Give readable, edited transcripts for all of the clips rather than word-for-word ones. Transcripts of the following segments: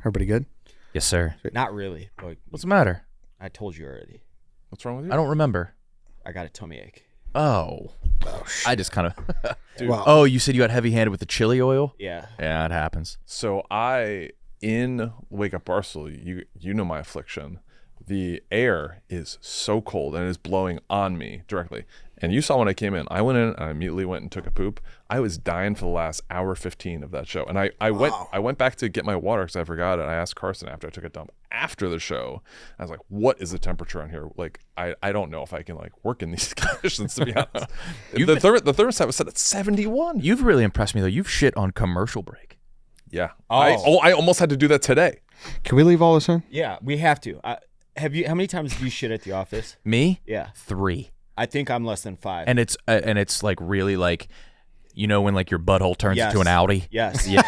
Everybody good? Yes, sir. Not really. But What's the matter? I told you already. What's wrong with you? I don't remember. I got a tummy ache. Oh. I just kind of... Well, Oh, you said you got heavy-handed with the chili oil? Yeah. Yeah, it happens. So in Wake Up Barstool, you know my affliction. The air is so cold and it is blowing on me directly. And you saw when I came in, I went in and I immediately went and took a poop. I was dying for the last hour 15 of that show. And I went back to get my water because I forgot it. I asked Carson after I took a dump after the show. I was like, what is the temperature on here? Like, I don't know if I can like work in these conditions, to be honest. The thermostat was set at 71. You've really impressed me, though. You've shit on commercial break. Yeah. Oh. I almost had to do that today. can we leave all this in? Yeah, we have to. How many times do you shit at the office? Me? Yeah. 3. I think I'm less than 5. And it's like really like, you know when like your butthole turns Yes. into an Audi? Yes. Yeah.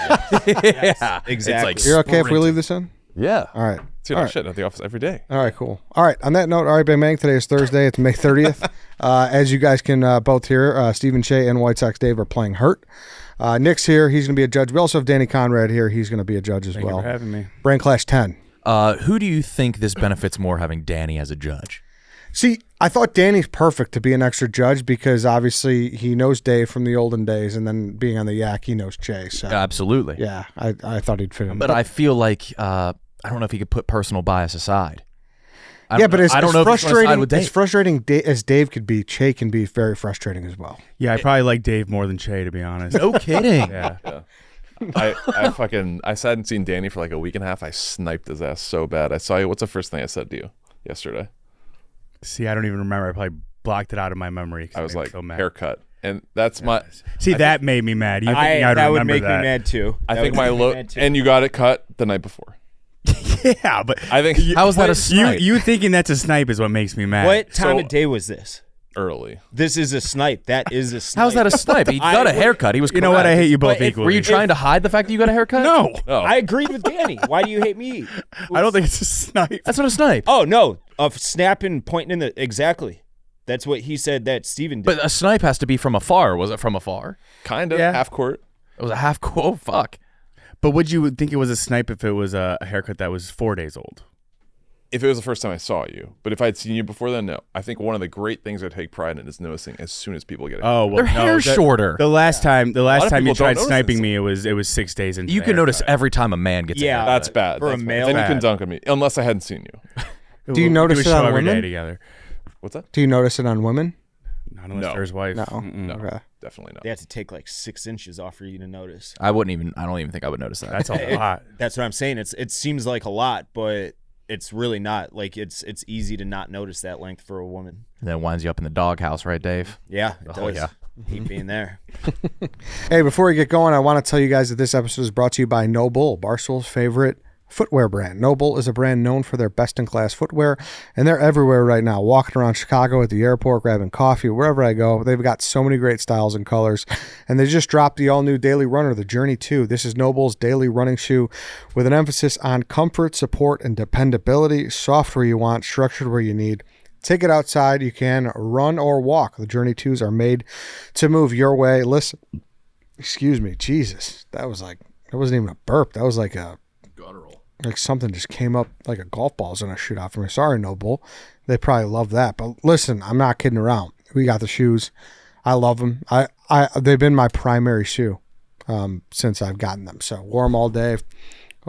Yes, exactly. It's like You're okay if we sprinting. leave this in? Yeah. All right. Dude, All I'm right. shitting at the office every day. All right, cool. All right, on that note, all right, Bang Bang, today is Thursday. It's May 30th. As you guys can both hear, Stephen Cheah and White-Sox-Dave are playing hurt. Nick's here. He's going to be a judge. We also have Danny Conrad here. He's going to be a judge as Thank well. you for having me. Brain Clash 10. Who do you think this benefits more, having Danny as a judge? See, I thought Danny's perfect to be an extra judge because obviously he knows Dave from the olden days, and then being on the Yak, he knows Cheah. So Absolutely. yeah, I thought he'd fit in. But I feel like I don't know if he could put personal bias aside. But I don't know if he's gonna side with Dave. as frustrating as Dave could be, Cheah can be very frustrating as well. Yeah, I probably like Dave more than Cheah, to be honest. No kidding. Yeah. I hadn't seen Danny for like a week and a half. I sniped his ass so bad. I saw you. What's the first thing I said to you yesterday? See, I don't even remember. I probably blocked it out of my memory. I was like, so mad. haircut. And that's my... See, that made me mad. You think I don't that would remember make that. me mad too. I That think would my make me look... mad, too. And you got it cut the night before. Yeah, but I think... How is that a snipe? you thinking that's a snipe is what makes me mad. What time So- of day was this? Early. This is a snipe. That is a snipe. How's that a snipe? He got a haircut. He was You know what? I hate you both But if- equally. Were you trying to hide the fact that you got a haircut? No, Oh. I agreed with Danny. Why do you hate me? I don't think it's a snipe. That's not a snipe. Oh no, of snapping, pointing in the exactly. That's what he said that Steven did. But a snipe has to be from afar. Was it from afar? Kind of. Yeah. Half court. It was a half. Oh fuck. But would you think it was a snipe if it was a haircut that was 4 days old? If it was the first time I saw you. But if I'd seen you before then, no. I think one of the great things I take pride in is noticing as soon as people get it. Oh, well, Their no, hair's shorter. The last time lot of you people tried don't notice sniping this. me, it was 6 days into You the can notice haircut. every time a man gets a Yeah. haircut. That's bad. For a That's bad. male? Then you can Bad. dunk on me. Unless I hadn't seen you. Do you notice do it a show on every women? day together? What's that? Do you notice it on women? Not unless No. they're his wife. No. Mm-mm. No. Okay. Definitely not. they have to take like 6 inches off for you to notice. I don't even think I would notice that. That's a lot. That's what I'm saying. It seems like a lot, but it's really not. Like it's easy to not notice that length for a woman. And then it winds you up in the doghouse, right, Dave? Yeah, it Oh, does. yeah. Hate being there. Hey, before we get going, I want to tell you guys that this episode is brought to you by No Bull, Barstool's favorite footwear brand. No Bull is a brand known for their best-in-class footwear, and they're everywhere right now. Walking around Chicago at the airport, grabbing coffee, wherever I go, they've got so many great styles and colors. And they just dropped the all-new Daily Runner, the Journey 2. This is No Bull's daily running shoe with an emphasis on comfort, support, and dependability. Soft where you want, structured where you need. Take it outside. You can run or walk. The Journey 2s are made to move your way. Listen, excuse me, Jesus. That wasn't even a burp. That was like a Guttural. like something just came up like a golf ball's gonna shoot out from me. Sorry, Noble. They probably love that. But listen, I'm not kidding around. We got the shoes. I love them. They've been my primary shoe since I've gotten them. So wore them all day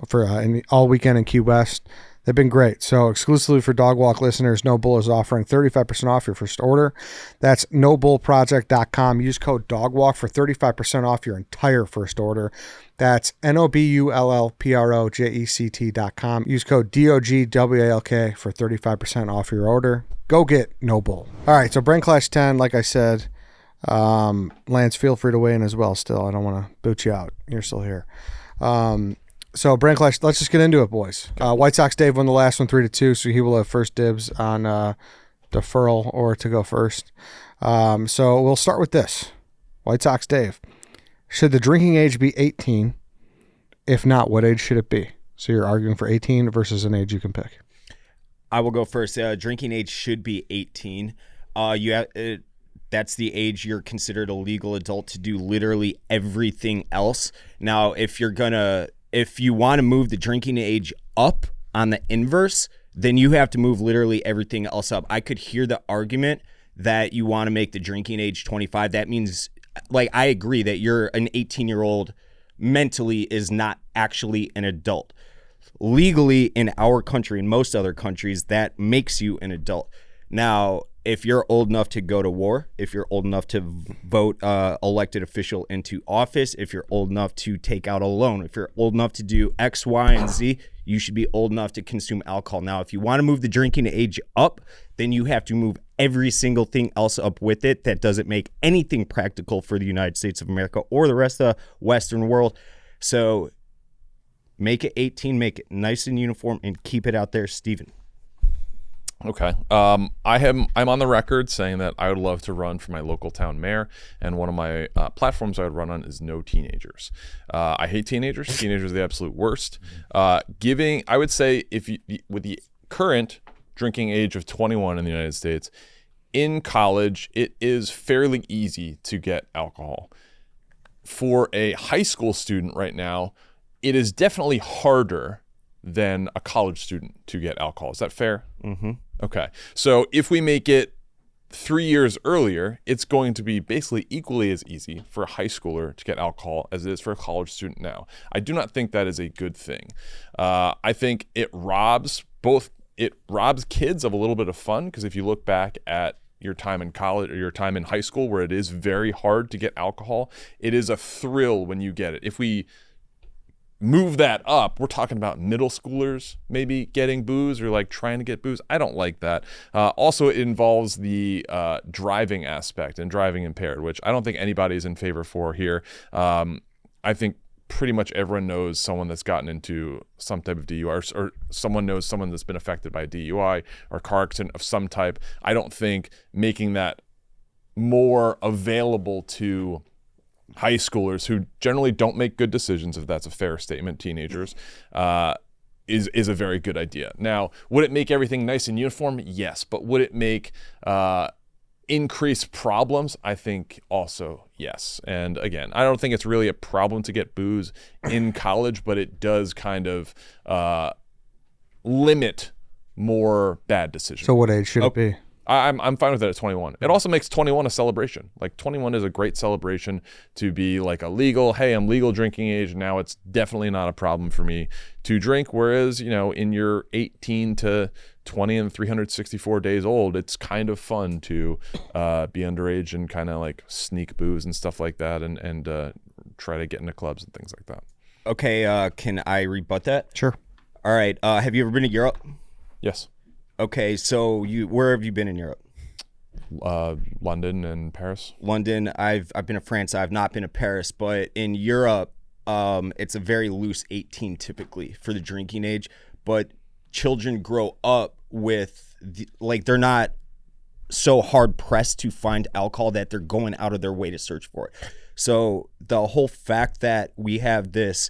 for all weekend in Key West. They've been great. So exclusively for Dog Walk listeners, No Bull is offering 35% off your first order. That's nobullproject.com. Use code DOGWALK for 35% off your entire first order. That's nobullproject.com. Use code DOGWALK for 35% off your order. Go get No Bull. All right, so Brain Clash 10, like I said, Lance, feel free to weigh in as well still. I don't want to boot you out. You're still here. So Brain Clash, let's just get into it, boys. White-Sox-Dave won the last one 3-2, so he will have first dibs on deferral or to go first. So we'll start with this. White-Sox-Dave, should the drinking age be 18? If not, what age should it be? So you're arguing for 18 versus an age you can pick. I will go first. Drinking age should be 18. That's the age you're considered a legal adult to do literally everything else. Now, if if you want to move the drinking age up on the inverse, then you have to move literally everything else up. I could hear the argument that you want to make the drinking age 25. That means, like, I agree that you're an 18-year-old mentally is not actually an adult. Legally, in our country and most other countries, that makes you an adult. Now, if you're old enough to go to war, if you're old enough to vote elected official into office, if you're old enough to take out a loan, if you're old enough to do X, Y, and Z, you should be old enough to consume alcohol. Now, if you want to move the drinking age up, then you have to move every single thing else up with it. That doesn't make anything practical for the United States of America or the rest of the Western world. So make it 18, make it nice and uniform, and keep it out there, Steven. Okay. I'm on the record saying that I would love to run for my local town mayor, and one of my platforms I would run on is no teenagers. I hate teenagers. Teenagers are the absolute worst. I would say with the current drinking age of 21 in the United States, in college, it is fairly easy to get alcohol. For a high school student right now, it is definitely harder than a college student to get alcohol. Is that fair? Mm-hmm. Okay. So if we make it 3 years earlier, it's going to be basically equally as easy for a high schooler to get alcohol as it is for a college student now. I do not think that is a good thing. I think it robs kids of a little bit of fun, because if you look back at your time in college or your time in high school, where it is very hard to get alcohol, it is a thrill when you get it. If we move that up, we're talking about middle schoolers maybe getting booze, or like trying to get booze. I don't like that. Also, it involves the driving aspect and driving impaired, which I don't think anybody's in favor for here. I think pretty much everyone knows someone that's gotten into some type of DUI, or someone knows someone that's been affected by a DUI or car accident of some type. I don't think making that more available to high schoolers, who generally don't make good decisions, if that's a fair statement, teenagers, is a very good idea. Now, would it make everything nice and uniform? Yes. But would it make increased problems? I think also yes. And again, I don't think it's really a problem to get booze in college, but it does kind of limit more bad decisions. So what age should it be? I'm fine with it at 21. It also makes 21 a celebration. Like 21 is a great celebration to be like a legal, hey, I'm legal drinking age. Now it's definitely not a problem for me to drink. Whereas, in your 18 to 20 and 364 days old, it's kind of fun to be underage and kind of like sneak booze and stuff like that, and try to get into clubs and things like that. Okay, can I rebut that? Sure. All right. Have you ever been to Europe? Yes. Okay, so where have you been in Europe? London and Paris. London. I've been to France. I've not been to Paris, but in Europe, it's a very loose 18 typically for the drinking age. But children grow up with they're not so hard pressed to find alcohol that they're going out of their way to search for it. So the whole fact that we have this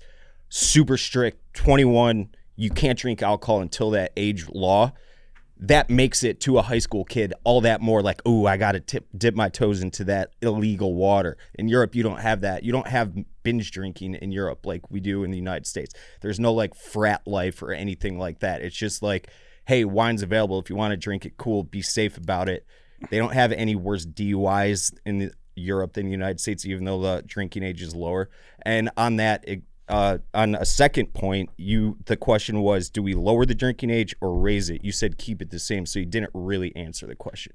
super strict 21, you can't drink alcohol until that age law, that makes it to a high school kid all that more like, oh, I got to dip my toes into that illegal water. In Europe, you don't have that. You don't have binge drinking in Europe like we do in the United States. There's no like frat life or anything like that. It's just like, hey, wine's available. If you want to drink it, cool. Be safe about it. They don't have any worse DUIs in Europe than the United States, even though the drinking age is lower. And on that, on a second point, the question was, do we lower the drinking age or raise it? You said keep it the same, so you didn't really answer the question.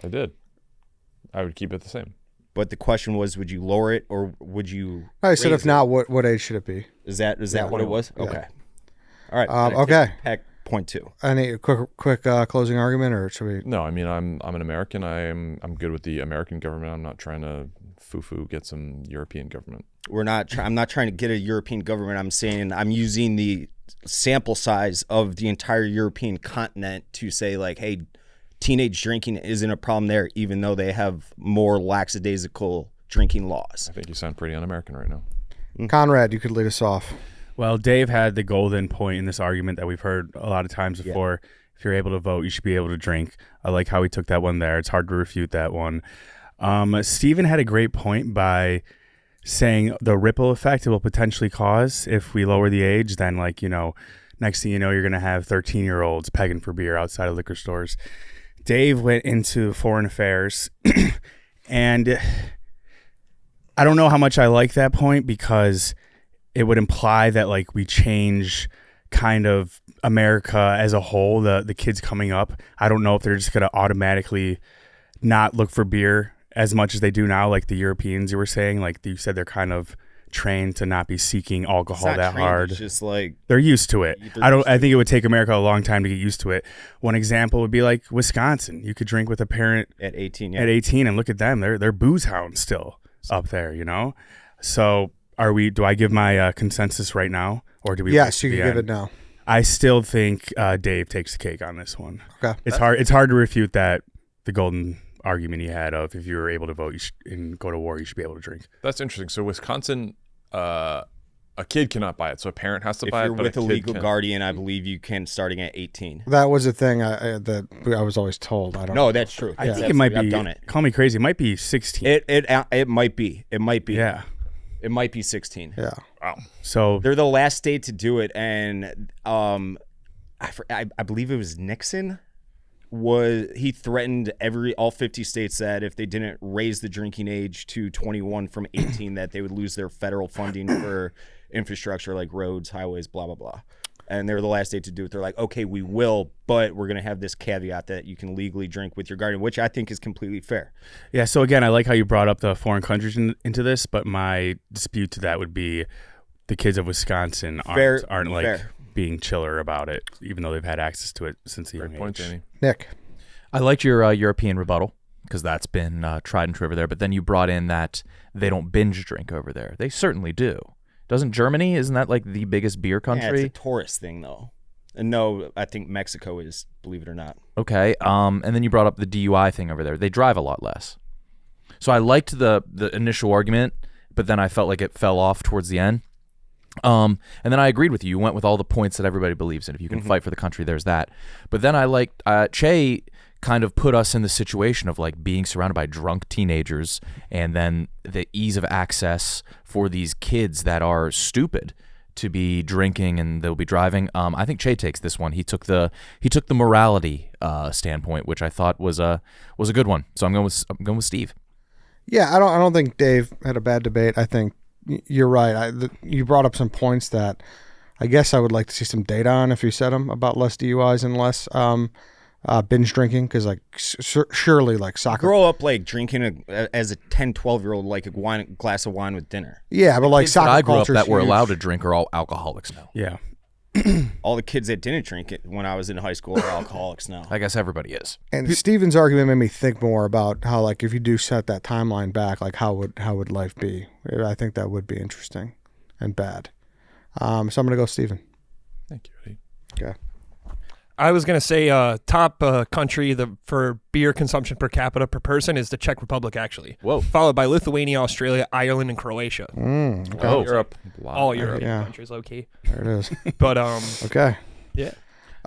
I did. I would keep it the same. But the question was, would you lower it or would you? I said, if raise not, what age should it be? Is that what it was? Yeah. Okay. All right. Okay. Pack point two. Any quick closing argument, or should we? No, I mean, I'm an American. I'm good with the American government. I'm not trying to get some European government. I'm not trying to get a European government. I'm saying I'm using the sample size of the entire European continent to say like, hey, teenage drinking isn't a problem there, even though they have more lackadaisical drinking laws. I think you sound pretty un-American right now. Conrad, you could lead us off. Well, Dave had the golden point in this argument that we've heard a lot of times before. Yeah. If you're able to vote, you should be able to drink. I like how he took that one there. It's hard to refute that one. Steven had a great point by saying the ripple effect it will potentially cause if we lower the age, then like, you know, next thing you know, you're going to have 13-year-olds pegging for beer outside of liquor stores. Dave went into foreign affairs and I don't know how much I like that point because it would imply that like we change kind of America as a whole, the kids coming up. I don't know if they're just going to automatically not look for beer as much as they do now, like the Europeans you were saying. Like you said, they're kind of trained to not be seeking alcohol that hard. It's just like they're used to it. I think it would take America a long time to get used to it. One example would be like Wisconsin. You could drink with a parent at 18. At 18, and look at them. They're booze hounds still up there, you know. So do I give my consensus right now, or do we? Yes, you can give it now. I still think Dave takes the cake on this one. Okay, it's hard to refute that the golden argument he had of if you were able to vote and go to war, you should be able to drink. That's interesting. So Wisconsin, a kid cannot buy it, so a parent has to buy it. If you're with a legal can. guardian, I believe you can starting at 18. That was a thing that I was always told. I don't. No, that's true. I think it might be. I've done it. Call me crazy. It might be 16. It might be. It might be. Yeah. It might be 16. Yeah. Wow. So they're the last state to do it, and I believe it was Nixon. He threatened all 50 states that if they didn't raise the drinking age to 21 from 18, that they would lose their federal funding for infrastructure like roads, highways, blah, blah, blah. And they're the last state to do it. They're like, okay, we will, but we're going to have this caveat that you can legally drink with your guardian, which I think is completely fair. Yeah, so again, I like how you brought up the foreign countries into this, but my dispute to that would be the kids of Wisconsin aren't like being chiller about it, even though they've had access to it since a young age. Point, Danny. Nick. I liked your European rebuttal because that's been tried and true over there. But then you brought in that they don't binge drink over there. They certainly do. Isn't that like the biggest beer country? Yeah, it's a tourist thing, though. And no, I think Mexico is, believe it or not. Okay. And then you brought up the DUI thing over there. They drive a lot less. So I liked the initial argument, but then I felt like it fell off towards the end. And then I agreed with you. You went with all the points that everybody believes in. If you can fight for the country, there's that. But then I liked Cheah kind of put us in the situation of like being surrounded by drunk teenagers and then the ease of access for these kids that are stupid to be drinking and they'll be driving. I think Cheah takes this one. He took the morality standpoint, which I thought was a good one. So I'm going with Steve. Yeah, I don't think Dave had a bad debate. I think you're right. You brought up some points that I guess I would like to see some data on if you said them about less DUIs and less binge drinking, because like surely like soccer. Grow up like drinking as a 10, 12-year-old like a glass of wine with dinner. Yeah, but like soccer I grew up culture's that were huge. allowed to drink are all alcoholics now. Yeah. All the kids that didn't drink it when I was in high school are alcoholics now. I guess everybody is. And Steven's argument made me think more about how, like, if you do set that timeline back, like how would life be? I think that would be interesting and bad. So I'm gonna go Steven. Thank you, Eddie. Okay. I was going to say top country for beer consumption per capita per person is the Czech Republic, actually. Whoa. Followed by Lithuania, Australia, Ireland, and Croatia. Okay. Oh, Europe. All European Yeah. countries, low-key. There it is. But, Okay. yeah.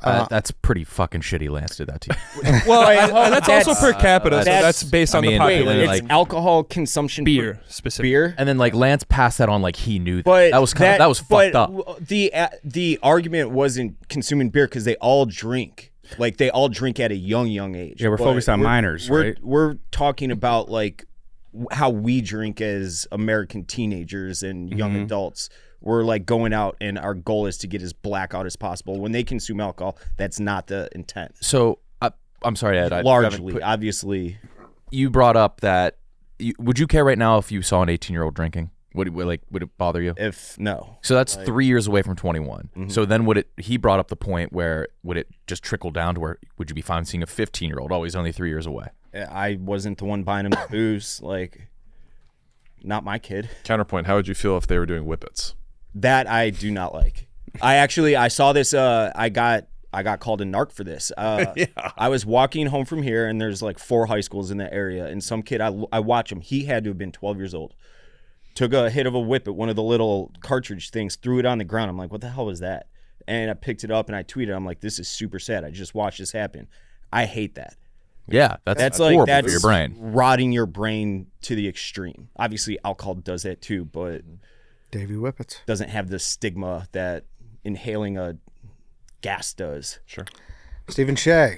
That's pretty fucking shitty. Lance did that to you. Well, that's also per capita, so that's based on the wait, population. like- It's alcohol consumption beer, specifically. beer. And then like Lance passed that on like he knew that. But That was fucked up. The argument wasn't consuming beer because they all drink. Like they all drink at a young age. Yeah, we're But focused on minors, right? We're talking about like how we drink as American teenagers and young adults. We're like going out and our goal is to get as blackout as possible. When they consume alcohol, that's not the intent. So I'm sorry, Ed. Largely, obviously. You brought up that. Would you care right now if you saw an 18-year-old drinking? Would it bother you? No. So that's 3 years away from 21. So then he brought up the point where would it just trickle down to where would you be fine seeing a 15-year-old? Oh, he's only 3 years away. I wasn't the one buying him the booze. Like, not my kid. Counterpoint, how would you feel if they were doing whippets? That I do not like. I saw this. I got called a narc for this. I was walking home from here, and there's like 4 high schools in that area, and some kid I watch him. He had to have been 12 years old. Took a hit of a whip at one of the little cartridge things, threw it on the ground. I'm like, what the hell was that? And I picked it up and I tweeted. I'm like, this is super sad. I just watched this happen. I hate that. Yeah, that's like horrible for your brain. rotting your brain to the extreme. Obviously, alcohol does that too, but Davey Whippets. doesn't have the stigma that inhaling a gas does. Sure. Stephen Cheah.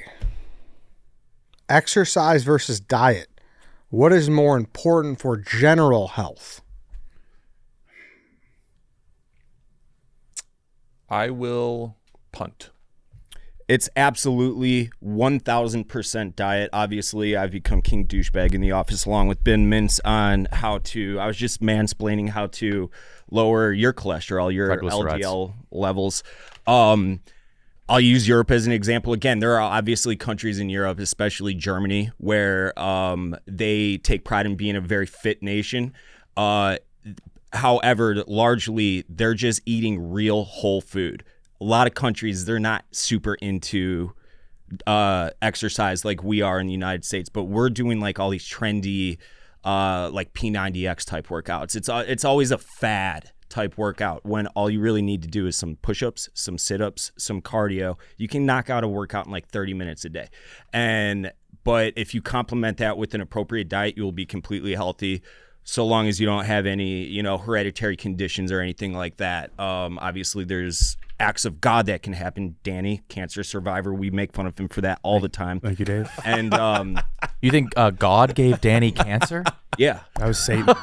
Exercise versus diet. What is more important for general health? I will punt. It's absolutely 1,000% diet. Obviously, I've become king douchebag in the office along with Ben Mintz on how to, I was just mansplaining how to lower your cholesterol, your LDL levels. I'll use Europe as an example. Again, there are obviously countries in Europe, especially Germany, where they take pride in being a very fit nation. However, largely, they're just eating real whole food. A lot of countries, they're not super into exercise like we are in the United States, but we're doing like all these trendy like P90X type workouts. It's always a fad type workout when all you really need to do is some push-ups, some sit-ups, some cardio. You can knock out a workout in like 30 minutes a day. But if you complement that with an appropriate diet, you will be completely healthy, so long as you don't have any, hereditary conditions or anything like that. Obviously, there's acts of God that can happen. Danny, cancer survivor, we make fun of him for that all the time. Thank you, Dave. And You think God gave Danny cancer? yeah, That was Satan.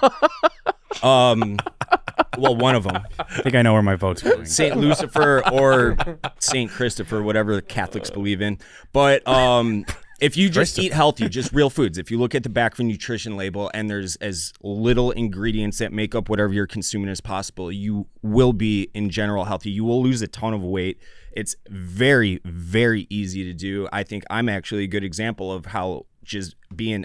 well, one of them, I think I know where my vote's going. Saint Lucifer or Saint Christopher, whatever the Catholics believe in. But if you just eat healthy, just real foods, if you look at the back of a nutrition label and there's as little ingredients that make up whatever you're consuming as possible, you will be in general healthy. You will lose a ton of weight. It's very, very easy to do. I think I'm actually a good example of how just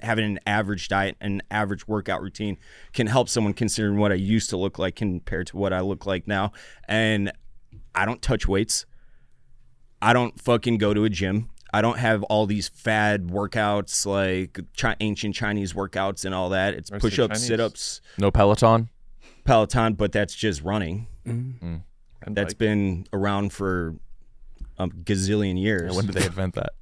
having an average diet and average workout routine can help someone considering what I used to look like compared to what I look like now. And I don't touch weights. I don't fucking go to a gym. I don't have all these fad workouts like ancient Chinese workouts and all that. It's push-ups, sit-ups. No Peloton? Peloton, but that's just running. And That's been around for a gazillion years. Yeah, when did they invent that?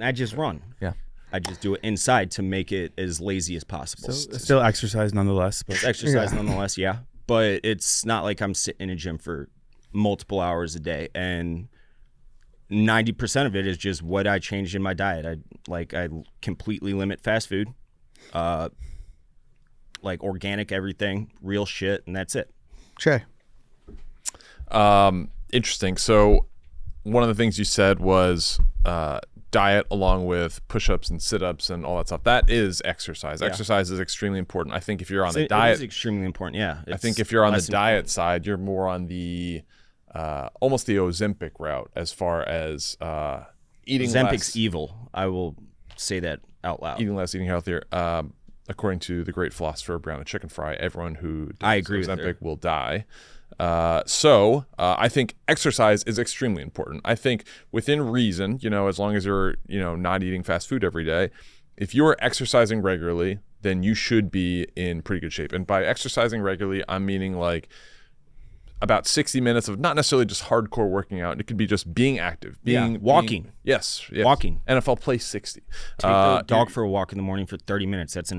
I just run. Yeah. I just do it inside to make it as lazy as possible. Still exercise nonetheless. But It's exercise nonetheless, yeah. But it's not like I'm sitting in a gym for multiple hours a day. And 90% of it is just what I changed in my diet. I completely limit fast food, like organic everything, real shit, and that's it. Cheah. Interesting. So one of the things you said was diet along with push-ups and sit-ups and all that stuff. That is exercise. Yeah. Exercise is extremely important. I think if you're on the It diet, is extremely important, yeah. I think if you're on the diet side, you're more on the almost the Ozempic route as far as eating Ozempic's less. evil. I will say that out loud. Eating less, eating healthier. According to the great philosopher Brown and Chicken Fry, everyone who does I agree with her. Ozempic will die. So I think exercise is extremely important. I think within reason, as long as you're, not eating fast food every day, if you're exercising regularly, then you should be in pretty good shape. And by exercising regularly, I'm meaning like about 60 minutes of not necessarily just hardcore working out. It could be just being active, walking. Yes. Walking. NFL play 60. Take the dog for a walk in the morning for 30 minutes. That's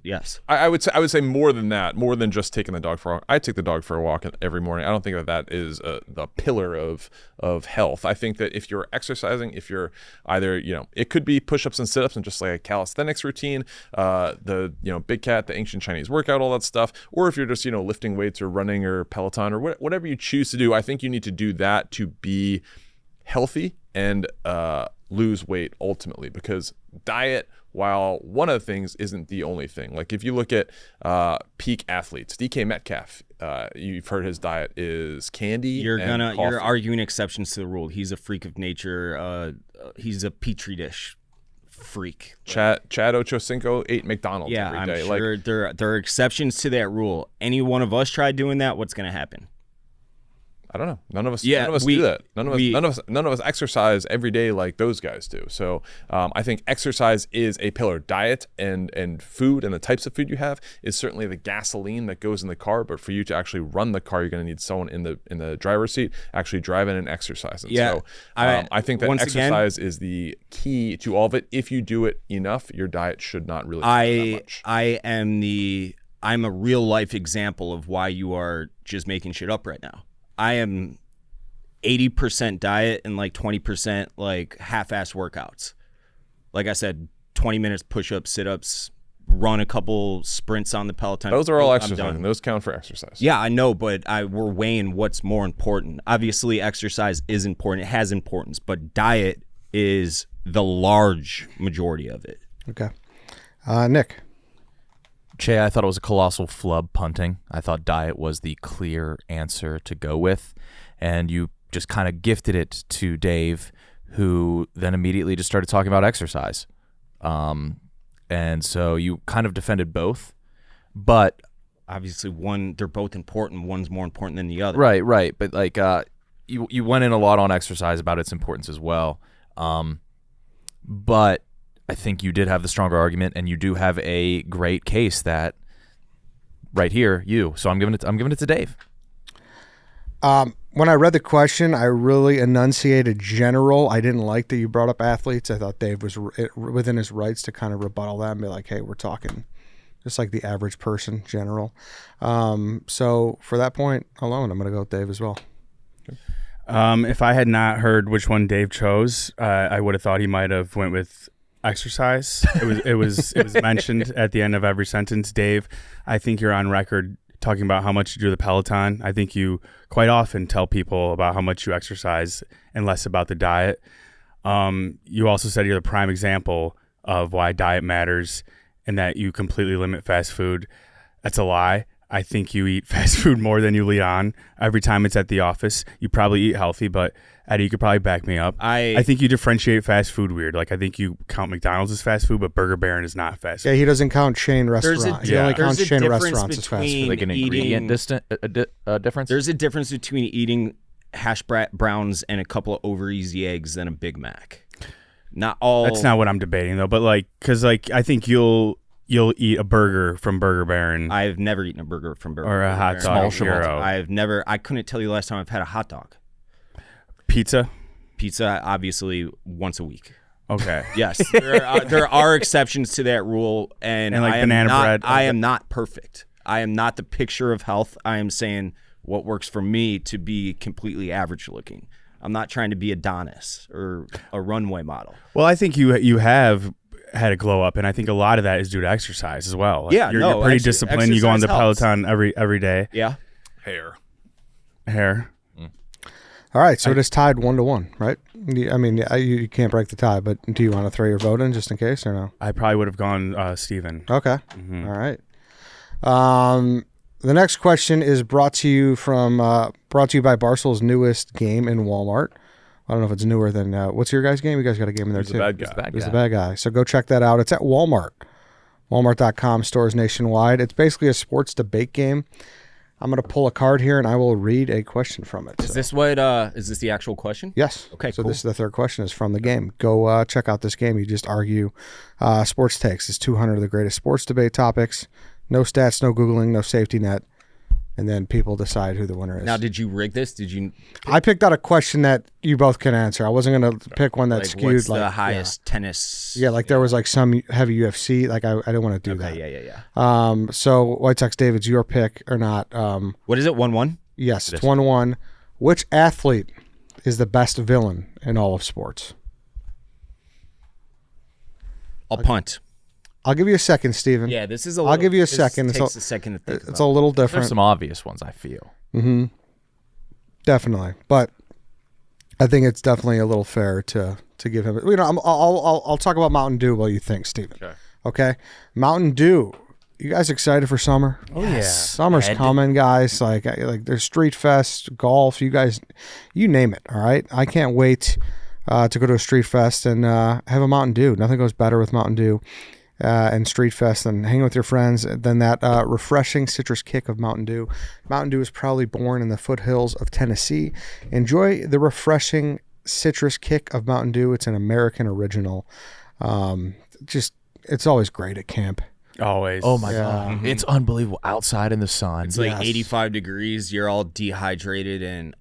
yes. I would say more than that, more than just taking the dog for a walk. I take the dog for a walk every morning. I don't think that is the pillar of health. I think that if you're exercising, if you're either, it could be push-ups and sit-ups and just like a calisthenics routine, the big cat, the ancient Chinese workout, all that stuff, or if you're just, lifting weights or running or Peloton or whatever you choose to do, I think you need to do that to be healthy and lose weight ultimately, because diet, while one of the things, isn't the only thing. Like if you look at peak athletes, DK Metcalf, you've heard his diet is candy. You're and coffee. arguing exceptions to the rule. He's a freak of nature. He's a petri dish freak. Chad Ochocinco ate McDonald's every day. I'm sure there are exceptions to that rule. Any one of us try doing that, what's going to happen? I don't know. None of us we do that. None of us exercise every day like those guys do. So I think exercise is a pillar. Diet and food and the types of food you have is certainly the gasoline that goes in the car. But for you to actually run the car, you're going to need someone in the driver's seat actually driving and exercising. So I think that exercise is the key to all of it. If you do it enough, your diet should not really that much. I'm a real life example of why you are just making shit up right now. I am 80% diet and like 20% like half-ass workouts. Like I said, 20 minutes push-ups, sit-ups, run a couple sprints on the Peloton. Those are all exercising. Those count for exercise. Yeah, I know, but we're weighing what's more important. Obviously, exercise is important. It has importance, but diet is the large majority of it. Okay. Nick. Cheah, I thought it was a colossal flub punting. I thought diet was the clear answer to go with. And you just kind of gifted it to Dave, who then immediately just started talking about exercise. And so you kind of defended both. But obviously, they're both important. One's more important than the other. Right. But like you went in a lot on exercise about its importance as well. But I think you did have the stronger argument, and you do have a great case that right here, So I'm giving it to Dave. When I read the question, I really enunciated general. I didn't like that you brought up athletes. I thought Dave was within his rights to kind of rebuttal that and be like, hey, we're talking just like the average person, general. So for that point alone, I'm going to go with Dave as well. If I had not heard which one Dave chose, I would have thought he might have went with exercise. It was mentioned at the end of every sentence. Dave, I think you're on record talking about how much you do the Peloton. I think you quite often tell people about how much you exercise and less about the diet. You also said you're the prime example of why diet matters and that you completely limit fast food. That's a lie. I think you eat fast food more than you lead on. Every time it's at the office, you probably eat healthy, but Eddie, you could probably back me up. I think you differentiate fast food weird. Like, I think you count McDonald's as fast food, but Burger Baron is not fast food. Yeah, he doesn't count chain restaurants. He only counts chain restaurants as fast food. Like an ingredient difference? There's a difference between eating hash browns and a couple of over easy eggs than a Big Mac. Not all. That's not what I'm debating, though. But, like, because, like, I think you'll eat a burger from Burger Baron. I've never eaten a burger from Burger Baron. Or a hot dog. I couldn't tell you the last time I've had a hot dog. Pizza, obviously once a week. Okay. Yes, there are exceptions to that rule, and like banana bread. I am not perfect. I am not the picture of health. I am saying what works for me to be completely average looking. I'm not trying to be Adonis or a runway model. Well, I think you have had a glow up, and I think a lot of that is due to exercise as well. Like, you're pretty disciplined. You go on the Peloton every day. Yeah. Hair. All right, so it is tied 1-1, right? I mean, you can't break the tie, but do you want to throw your vote in just in case or no? I probably would have gone Steven. Okay. Mm-hmm. All right. The next question is brought to you by Barstool's newest game in Walmart. I don't know if it's newer than what's your guys' game? You guys got a game in there too. The bad guy. He's the bad guy. So go check that out. It's at Walmart. Walmart.com, stores nationwide. It's basically a sports debate game. I'm going to pull a card here, and I will read a question from it. Is this the actual question? Yes. Okay, so cool. This is the third question is from the game. Go check out this game. You just argue sports takes. It's 200 of the greatest sports debate topics. No stats, no Googling, no safety net. And then people decide who the winner is. Now, did you rig this? I picked out a question that you both can answer. I wasn't going to pick one that skewed. What's the highest tennis? Yeah, like there was like some heavy UFC. Like I didn't want to do that. Yeah. So WhiteSoxDave, it's your pick or not? What is it? 1-1? Yes, it's 1-1. Which athlete is the best villain in all of sports? I'll punt. I'll give you a second, Steven. Yeah, this is I'll give you a second. Takes a second to think it's a little different. There's some obvious ones, I feel. Mm-hmm. Definitely, but I think it's definitely a little fair to give him. You know, I'll talk about Mountain Dew while you think, Steven. Okay. Mountain Dew. You guys excited for summer? Oh yeah, summer's coming, guys. Like there's Street Fest, golf. You guys, you name it. All right. I can't wait to go to a Street Fest and have a Mountain Dew. Nothing goes better with Mountain Dew. and Street Fest and hanging with your friends, then that refreshing citrus kick of Mountain Dew. Mountain Dew was probably born in the foothills of Tennessee. Enjoy the refreshing citrus kick of Mountain Dew. It's an American original. It's always great at camp. Always. Oh my God. It's unbelievable. Outside in the sun. It's like 85 degrees. You're all dehydrated and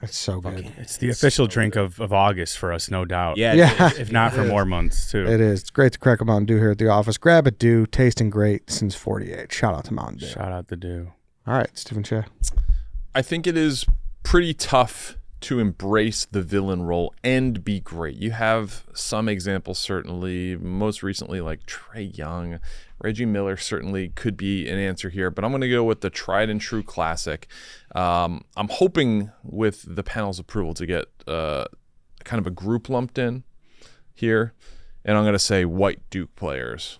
it's so good. It's the official drink of August for us, no doubt. Yeah. If not for more months, too. It is. It's great to crack a Mountain Dew here at the office. Grab a Dew. Tasting great since 48. Shout out to Mountain Dew. Shout out the Dew. All right, Stephen Cheah. I think it is pretty tough to embrace the villain role and be great. You have some examples, certainly, most recently like Trae Young. Reggie Miller certainly could be an answer here, but I'm going to go with the tried and true classic. I'm hoping with the panel's approval to get kind of a group lumped in here, and I'm going to say white Duke players,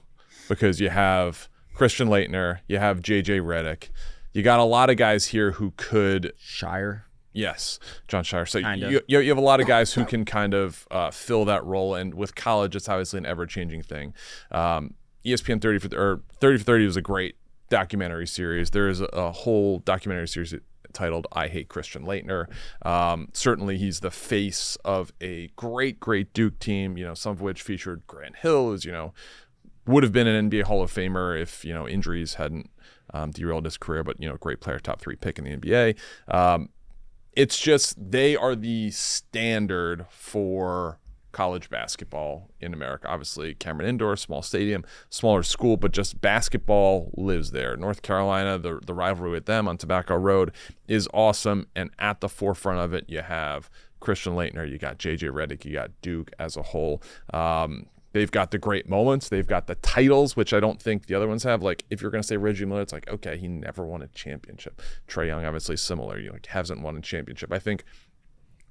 because you have Christian Laettner, you have JJ Redick, you got a lot of guys here who could Shire. Yes, John Shire. So Kinda. you have a lot of guys who can kind of fill that role, and with college, it's obviously an ever-changing thing. ESPN 30 for 30 was a great documentary series. There is a whole documentary series titled "I Hate Christian Laettner." Certainly, he's the face of a great Duke team. Some of which featured Grant Hill, who's would have been an NBA Hall of Famer if injuries hadn't derailed his career. But great player, top 3 pick in the NBA. It's just they are the standard for college basketball in America. Obviously, Cameron Indoor, small stadium, smaller school, but just basketball lives there. North Carolina, the rivalry with them on Tobacco Road is awesome, and at the forefront of it, you have Christian Laettner, you got JJ Redick, you got Duke as a whole. They've got the great moments. They've got the titles, which I don't think the other ones have. Like, if you're going to say Reggie Miller, it's like, okay, he never won a championship. Trae Young, obviously similar. Hasn't won a championship. I think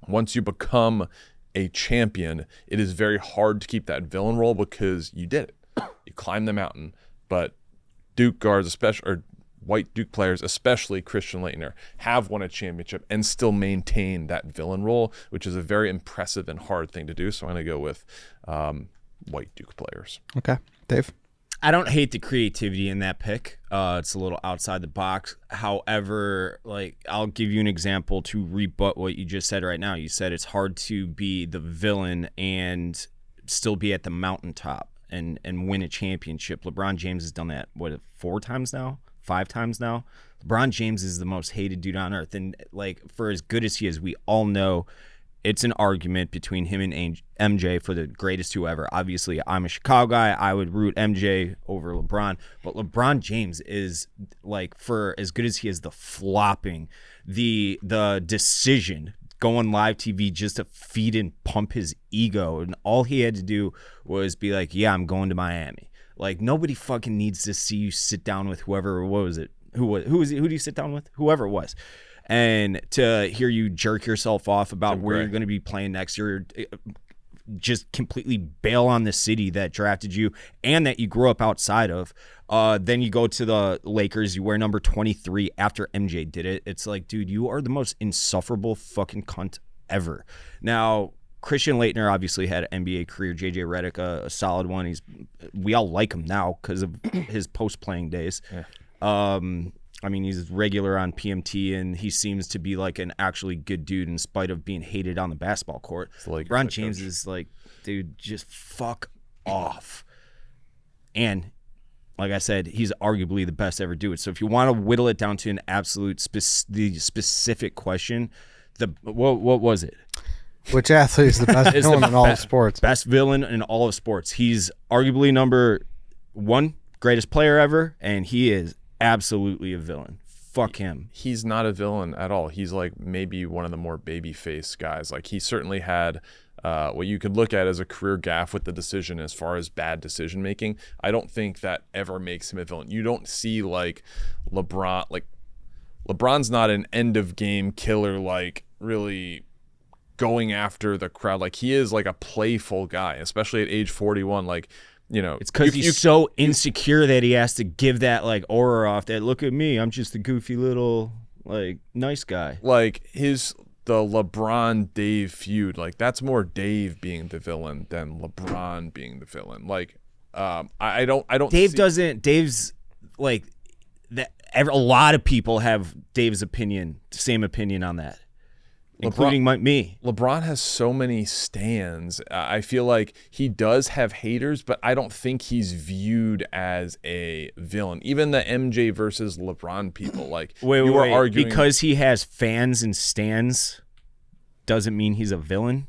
once you become a champion, it is very hard to keep that villain role because you did it. You climbed the mountain. But Duke guards, especially, or white Duke players, especially Christian Laettner, have won a championship and still maintain that villain role, which is a very impressive and hard thing to do. So I'm going to go with white Duke players. Okay. Dave? I don't hate the creativity in that pick. It's a little outside the box. However, I'll give you an example to rebut what you just said right now. You said it's hard to be the villain and still be at the mountaintop and win a championship. LeBron James has done that, 4 times now? 5 times now? LeBron James is the most hated dude on earth. And for as good as he is, we all know it's an argument between him and MJ for the greatest two ever. Obviously, I'm a Chicago guy. I would root MJ over LeBron. But LeBron James is, for as good as he is, the flopping, the decision, going live TV just to feed and pump his ego. And all he had to do was be like, yeah, I'm going to Miami. Nobody fucking needs to see you sit down with whoever, what was it? Who do you sit down with? Whoever it was. And to hear you jerk yourself off about where you're going to be playing next year, just completely bail on the city that drafted you and that you grew up outside of. Then you go to the Lakers, you wear number 23 after MJ did it. It's like, dude, you are the most insufferable fucking cunt ever. Now, Christian Laettner obviously had an NBA career. JJ Redick, a solid one. We all like him now because of his post-playing days. Yeah. He's regular on PMT, and he seems to be an actually good dude in spite of being hated on the basketball court. LeBron James is dude, just fuck off. And like I said, he's arguably the best to ever do it. So if you want to whittle it down to an absolute specific question, what was it? Which athlete is the best villain in all of sports? Best villain in all of sports. He's arguably number 1 greatest player ever, and he is absolutely a villain. Fuck him. He's not a villain at all. He's maybe one of the more babyface guys. He certainly had what you could look at as a career gaffe with the decision as far as bad decision making. I don't think that ever makes him a villain. You don't see LeBron. LeBron's not an end of game killer, really going after the crowd. He is a playful guy, especially at age 41. It's because he's so insecure that he has to give that aura off that, look at me, I'm just a goofy little nice guy. The LeBron Dave feud, that's more Dave being the villain than LeBron being the villain. I don't. Dave's like that. A lot of people have Dave's opinion, same opinion on that, including me. LeBron has so many stands. I feel like he does have haters, but I don't think he's viewed as a villain. Even the MJ versus LeBron people, like wait, arguing because he has fans and stands, doesn't mean he's a villain.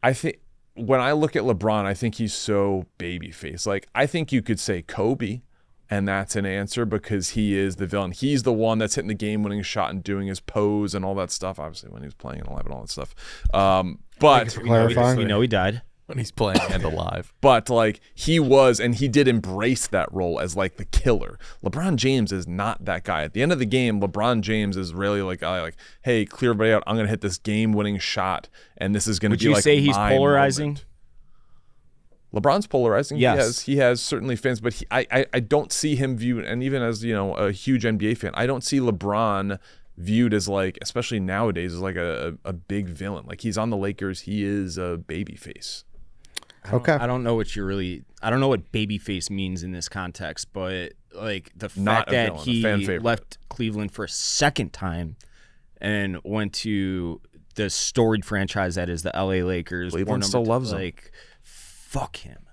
I think when I look at LeBron, I think he's so babyface. Like I think you could say Kobe. And that's an answer because he is the villain. He's the one that's hitting the game-winning shot and doing his pose and all that stuff. Obviously, when he was playing and alive and all that stuff. But We know he died when he's playing and alive. But like he was, and he did embrace that role as like the killer. LeBron James is not that guy. At the end of the game, LeBron James is really like, hey, clear everybody out. I'm gonna hit this game-winning shot, and this is gonna be like. Would you say he's my polarizing? Moment. LeBron's polarizing. Yes. He has certainly fans, but I don't see him viewed, and even as a huge NBA fan, I don't see LeBron viewed as like, especially nowadays, as like a big villain. Like he's on the Lakers, he is a babyface. Okay. I don't know what babyface means in this context, but like the fact that he left Cleveland for a second time and went to the storied franchise that is the LA Lakers. Cleveland still loves him. Like, fuck him.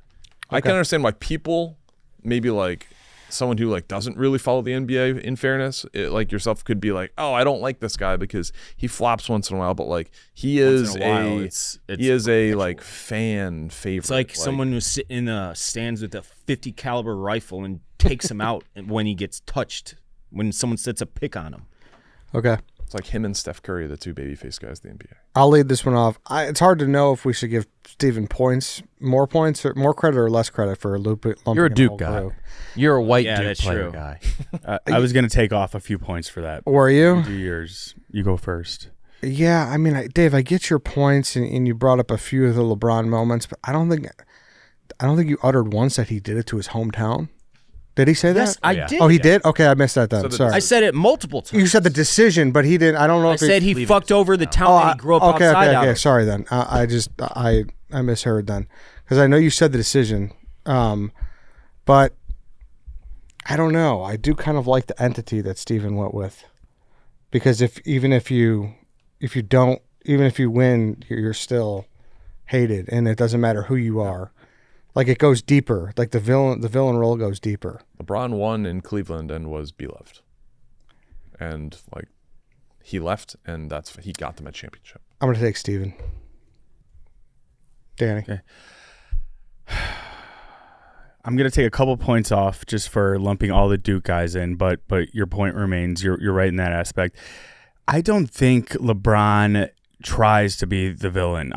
I can understand why people, maybe like someone who like doesn't really follow the NBA, in fairness, like yourself, could be like, oh, I don't like this guy because he flops once in a while, but like he is a like fan favorite. It's like someone who's sitting in the stands with a 50 caliber rifle and takes him out when he gets touched, when someone sets a pick on him. Okay. It's like him and Steph Curry, the two babyface guys in the NBA. I'll lead this one off. It's hard to know if we should give Steven more credit or less credit for lumping. You're a Duke guy. Group. You're a white Duke that's player true. guy. I was going to take off a few points for that. Were you? Do yours. You go first. Yeah, I mean, Dave, I get your points, and you brought up a few of the LeBron moments, but I don't think you uttered once that he did it to his hometown. Did he say that? Yes, I did. Oh, he did? Okay, I missed that then. Sorry. I said it multiple times. You said the decision, but he didn't. I don't know I if said he fucked over the town that he grew up outside Okay. of. Sorry then. I misheard then, because I know you said the decision, but I don't know. I do kind of like the entity that Steven went with, because even if you win, you're still hated, and it doesn't matter who you are. Like it goes deeper. Like the villain role goes deeper. LeBron won in Cleveland and was beloved, and like he left, and he got them a championship. I'm gonna take Steven. Danny. Okay. I'm gonna take a couple points off just for lumping all the Duke guys in, but your point remains. You're right in that aspect. I don't think LeBron tries to be the villain.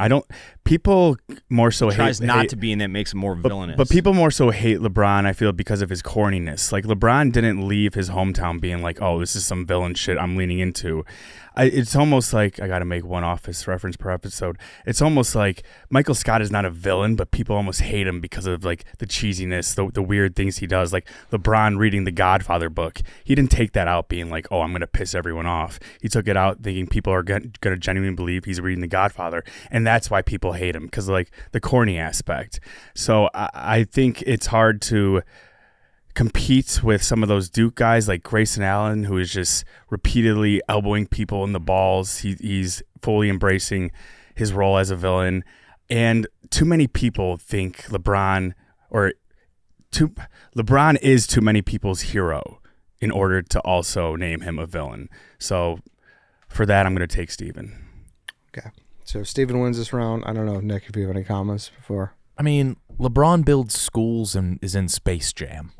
People more so tries not to be, and that makes him more villainous. But people more so hate LeBron, I feel, because of his corniness. Like LeBron didn't leave his hometown being like, oh, this is some villain shit I'm leaning into. It's almost like, I got to make one Office reference per episode. It's almost like Michael Scott is not a villain, but people almost hate him because of like the cheesiness, the weird things he does. Like LeBron reading the Godfather book. He didn't take that out being like, oh, I'm going to piss everyone off. He took it out thinking people are going to genuinely believe he's reading the Godfather. And that's why people hate him, because like the corny aspect. So I think it's hard to compete with some of those Duke guys like Grayson Allen, who is just repeatedly elbowing people in the balls. He's fully embracing his role as a villain. And too many people think LeBron is too many people's hero in order to also name him a villain. So for that, I'm going to take Steven. Okay. So Steven wins this round. I don't know, Nick, if you have any comments before. I mean, LeBron builds schools and is in Space Jam.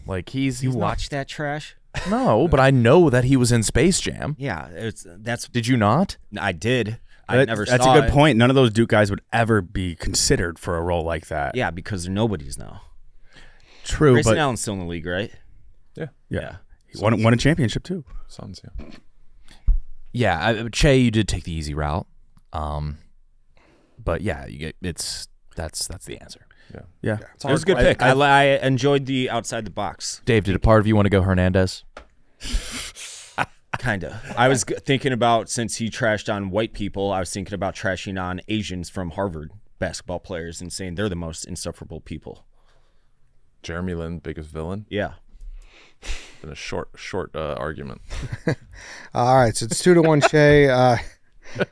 Like he's You watched that trash? No, but I know that he was in Space Jam. Yeah, that's. Did you not? I did. I never saw it. That's a good point. None of those Duke guys would ever be considered for a role like that. Yeah, because they're nobodies now. True, Grayson but Allen's still in the league, right? yeah. He won a championship too. Suns, yeah. Yeah, Cheah, you did take the easy route. But yeah, that's the answer. Yeah. It was a good pick. I enjoyed the outside the box. Dave, did a part of you want to go Hernandez? Kind of. I was thinking about, since he trashed on white people, I was thinking about trashing on Asians from Harvard basketball players and saying they're the most insufferable people. Jeremy Lin, biggest villain. Yeah. In a short argument. All right, so it's 2-1 Cheah.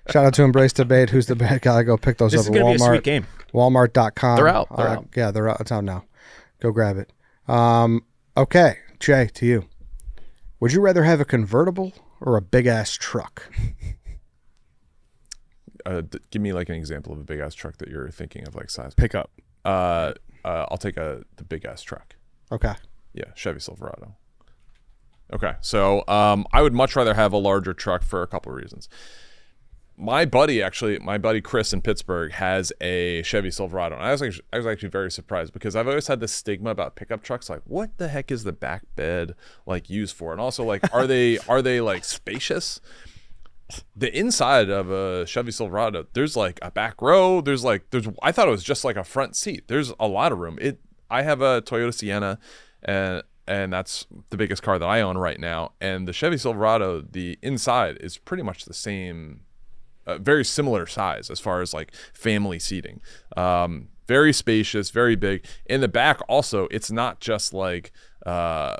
Shout out to Embrace Debate. Who's the bad guy? Go pick those This up is at going to be a Walmart. sweet game. Walmart.com. They're out. They're out. Yeah, they're out. It's out now. Go grab it. Okay, Cheah, to you. Would you rather have a convertible or a big-ass truck? Give me like an example of a big ass truck that you're thinking of, like size. Pickup. I'll take the big ass truck. Okay. Yeah, Chevy Silverado. Okay, so I would much rather have a larger truck for a couple of reasons. My buddy Chris in Pittsburgh has a Chevy Silverado, and I was actually very surprised because I've always had this stigma about pickup trucks, like what the heck is the back bed like used for, and also like are they like spacious? The inside of a Chevy Silverado, there's like a back row. I thought it was just like a front seat. There's a lot of room. I have a Toyota Sienna, and that's the biggest car that I own right now. And the Chevy Silverado, the inside is pretty much the same, very similar size as far as like family seating. Very spacious, very big. In the back also, it's not just like a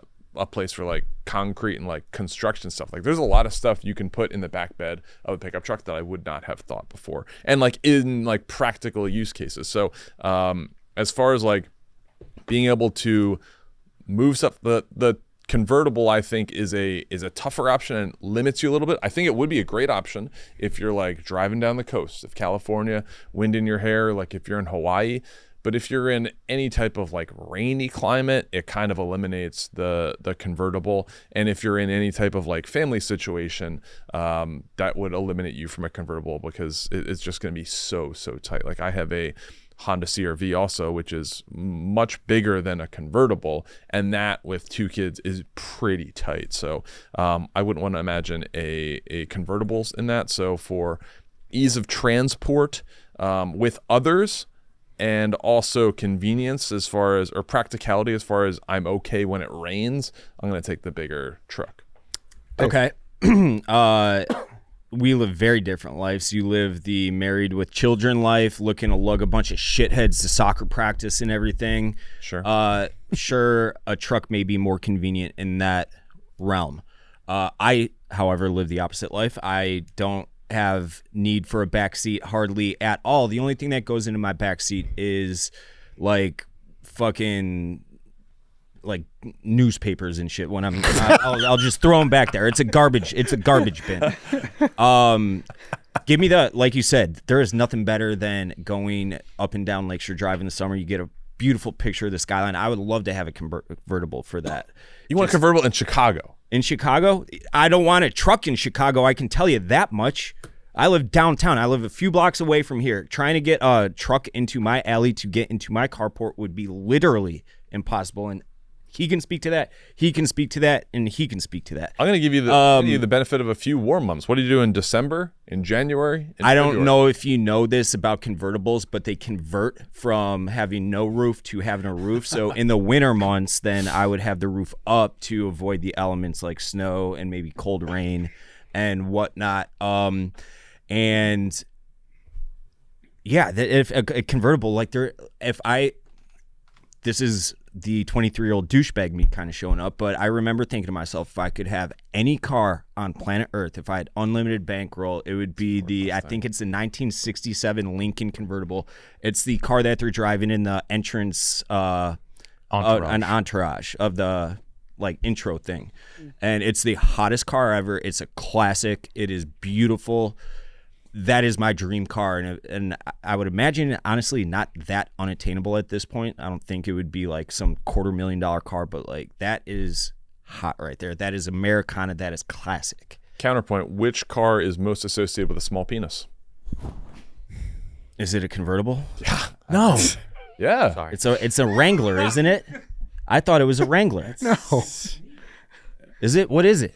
place for like concrete and like construction stuff. Like there's a lot of stuff you can put in the back bed of a pickup truck that I would not have thought before, and like in like practical use cases. So as far as like being able to move stuff, the convertible I think is a tougher option and limits you a little bit. I think it would be a great option if you're like driving down the coast of California, wind in your hair, like if you're in Hawaii. But if you're in any type of like rainy climate, it kind of eliminates the convertible. And if you're in any type of like family situation, that would eliminate you from a convertible because it's just going to be so tight. Like I have a Honda CR-V also, which is much bigger than a convertible, and that with two kids is pretty tight. So I wouldn't want to imagine a convertibles in that. So for ease of transport with others, and also convenience as far as, or practicality as far as I'm okay when it rains, I'm going to take the bigger truck. Okay. We live very different lives. You live the married with children life, looking to lug a bunch of shitheads to soccer practice and everything. Sure. Sure, a truck may be more convenient in that realm. I, however, live the opposite life. I don't have need for a backseat hardly at all. The only thing that goes into my backseat is like fucking like newspapers and shit. When I'll just throw them back there. It's a garbage bin. Give me the, like you said, there is nothing better than going up and down Lakeshore Drive in the summer. You get a beautiful picture of the skyline. I would love to have a convertible for that. You want a convertible in Chicago? In Chicago? I don't want a truck in Chicago. I can tell you that much. I live downtown. I live a few blocks away from here. Trying to get a truck into my alley to get into my carport would be literally impossible. And he can speak to that. He can speak to that. And he can speak to that. I'm going to give you the benefit of a few warm months. What do you do in December, in January? I don't know if you know this about convertibles, but they convert from having no roof to having a roof. So in the winter months, then I would have the roof up to avoid the elements like snow and maybe cold rain and whatnot. And yeah, if a convertible like this is the 23-year-old douchebag me kind of showing up, but I remember thinking to myself, if I could have any car on planet Earth, if I had unlimited bankroll, it would be I think it's the 1967 Lincoln convertible. It's the car that they're driving in the entrance, an entourage of the like intro thing. And it's the hottest car ever. It's a classic. It is beautiful. That is my dream car, and I would imagine, honestly, not that unattainable at this point. I don't think it would be like some $250,000 car, but like that is hot right there. That is Americana. That is classic. Counterpoint: which car is most associated with a small penis? Is it a convertible? Yeah. No. Yeah. Sorry. It's a Wrangler, isn't it? I thought it was a Wrangler. No. Is it? What is it?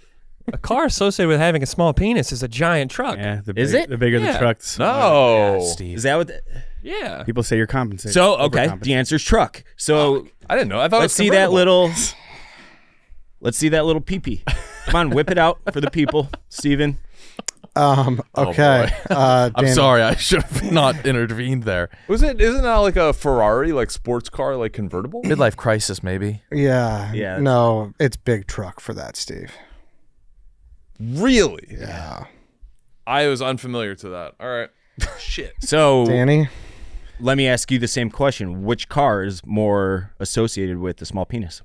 A car associated with having a small penis is a giant truck. Yeah, Is it? The bigger Yeah. the truck, the smaller. No. Steve. Is that what? Yeah. People say you're compensating. So okay, Overcompensating. the answer's truck. So I didn't know. I thought let's it was see that convertible. little pee-pee. Come on, whip it out for the people, Steven. Okay. I'm Danny. sorry, I should have not intervened there. Isn't that like a Ferrari, like sports car, like convertible? Midlife crisis, maybe. Yeah. Yeah. No, it's big truck for that, Steve. Really? Yeah. I was unfamiliar to that. All right. Shit. So Danny? let me ask you the same question. Which car is more associated with the small penis?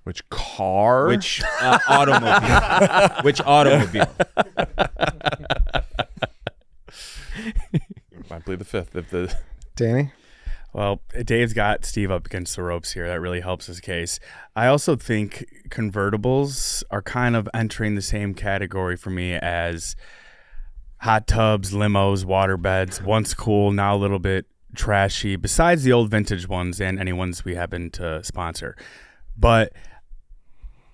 Which car? Which automobile? Which automobile? I believe the fifth. If the Danny? Well, Dave's got Steve up against the ropes here. That really helps his case. I also think convertibles are kind of entering the same category for me as hot tubs, limos, water beds. Once cool, now a little bit trashy, besides the old vintage ones and any ones we happen to sponsor. But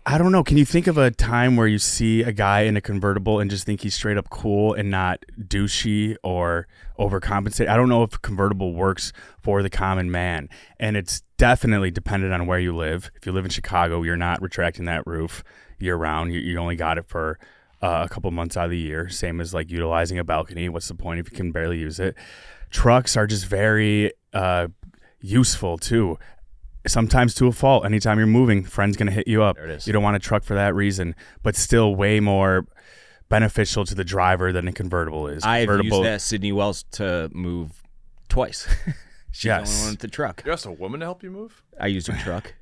I don't know. Can you think of a time where you see a guy in a convertible and just think he's straight up cool and not douchey or overcompensate? I don't know if a convertible works for the common man. And it's definitely dependent on where you live. If you live in Chicago, you're not retracting that roof year round. You only got it for a couple months out of the year. Same as like utilizing a balcony. What's the point if you can barely use it? Trucks are just very useful too. Sometimes to a fault. Anytime you're moving, friend's going to hit you up. There it is. You don't want a truck for that reason, but still way more beneficial to the driver than a convertible is. I've Convertible, used that Sydney Wells to move twice. She's the only Yes. one with the truck. you asked a woman to help you move? I used her truck.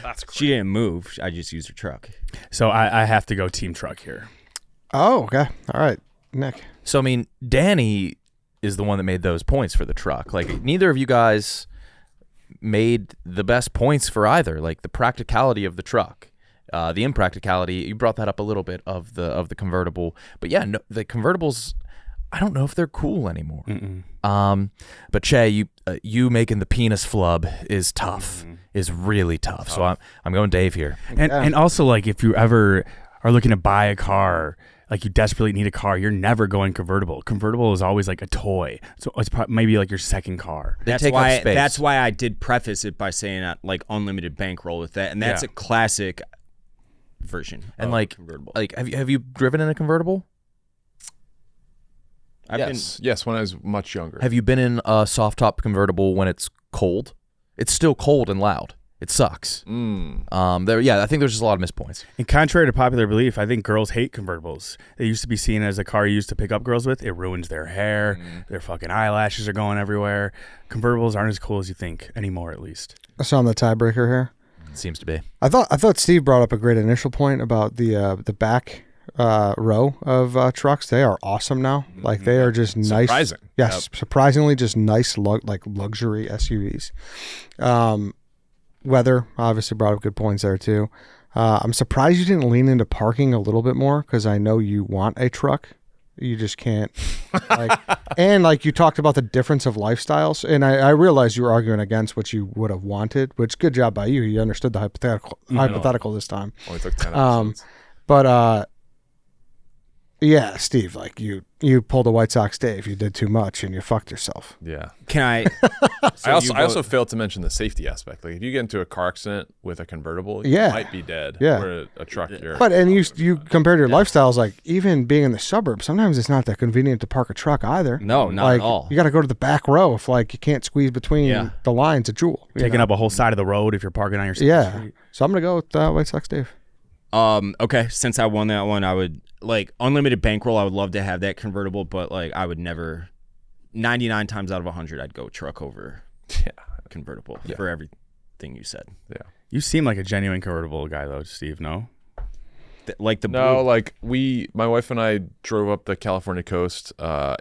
That's crazy. She didn't move. I just used her truck. So I have to go team truck here. Oh, okay. All right. Nick. So I mean, Danny is the one that made those points for the truck. Like neither of you guys made the best points for either. Like the practicality of the truck, the impracticality. You brought that up a little bit of the convertible, but yeah, no, the convertibles. I don't know if they're cool anymore. But Cheah, you making the penis flub is tough. Is really tough. So I'm going Dave here. And also, like, if you ever are looking to buy a car, like you desperately need a car, you're never going convertible. Convertible is always like a toy. So it's maybe like your second car. They That's take why. up space. That's why I did preface it by saying like unlimited bankroll with that, and that's Yeah. a classic version. And of like convertible. have you driven in a convertible? Yes, when I was much younger. Have you been in a soft top convertible when it's cold? It's still cold and loud. It sucks. I think there's just a lot of missed points. And contrary to popular belief, I think girls hate convertibles. They used to be seen as a car you used to pick up girls with. It ruins their hair. Their fucking eyelashes are going everywhere. Convertibles aren't as cool as you think anymore, at least. So I'm the tiebreaker here. It seems to be. I thought Steve brought up a great initial point about the back row of trucks. They are awesome now. Like they are just nice. Surprising. Yes, surprisingly just nice luxury SUVs. Weather obviously brought up good points there too. I'm surprised you didn't lean into parking a little bit more because I know you want a truck. You just can't. And like you talked about the difference of lifestyles, and I realized you were arguing against what you would have wanted. Which good job by you. You understood the hypothetical this time. Only took 10 episodes. But yeah, Steve, like you pulled a WhiteSoxDave. You did too much and you fucked yourself. Yeah. Can I? I also failed to mention the safety aspect. Like if you get into a car accident with a convertible, Yeah. you might be dead. Yeah. Where a truck, you're But and you compared your lifestyles, like even being in the suburbs, sometimes it's not that convenient to park a truck either. No, not like, at all. You got to go to the back row if like you can't squeeze between the lines. A jewel Taking up a whole side of the road if you're parking on your side Yeah. street. So I'm gonna go with WhiteSoxDave. Okay, since I won that one, I would like unlimited bankroll. I would love to have that convertible, but like I would never. 99 times out of 100, I'd go truck over convertible for everything you said. yeah. You seem like a genuine convertible guy, though, Steve, no? Like the No, blue. like my wife and I drove up the California coast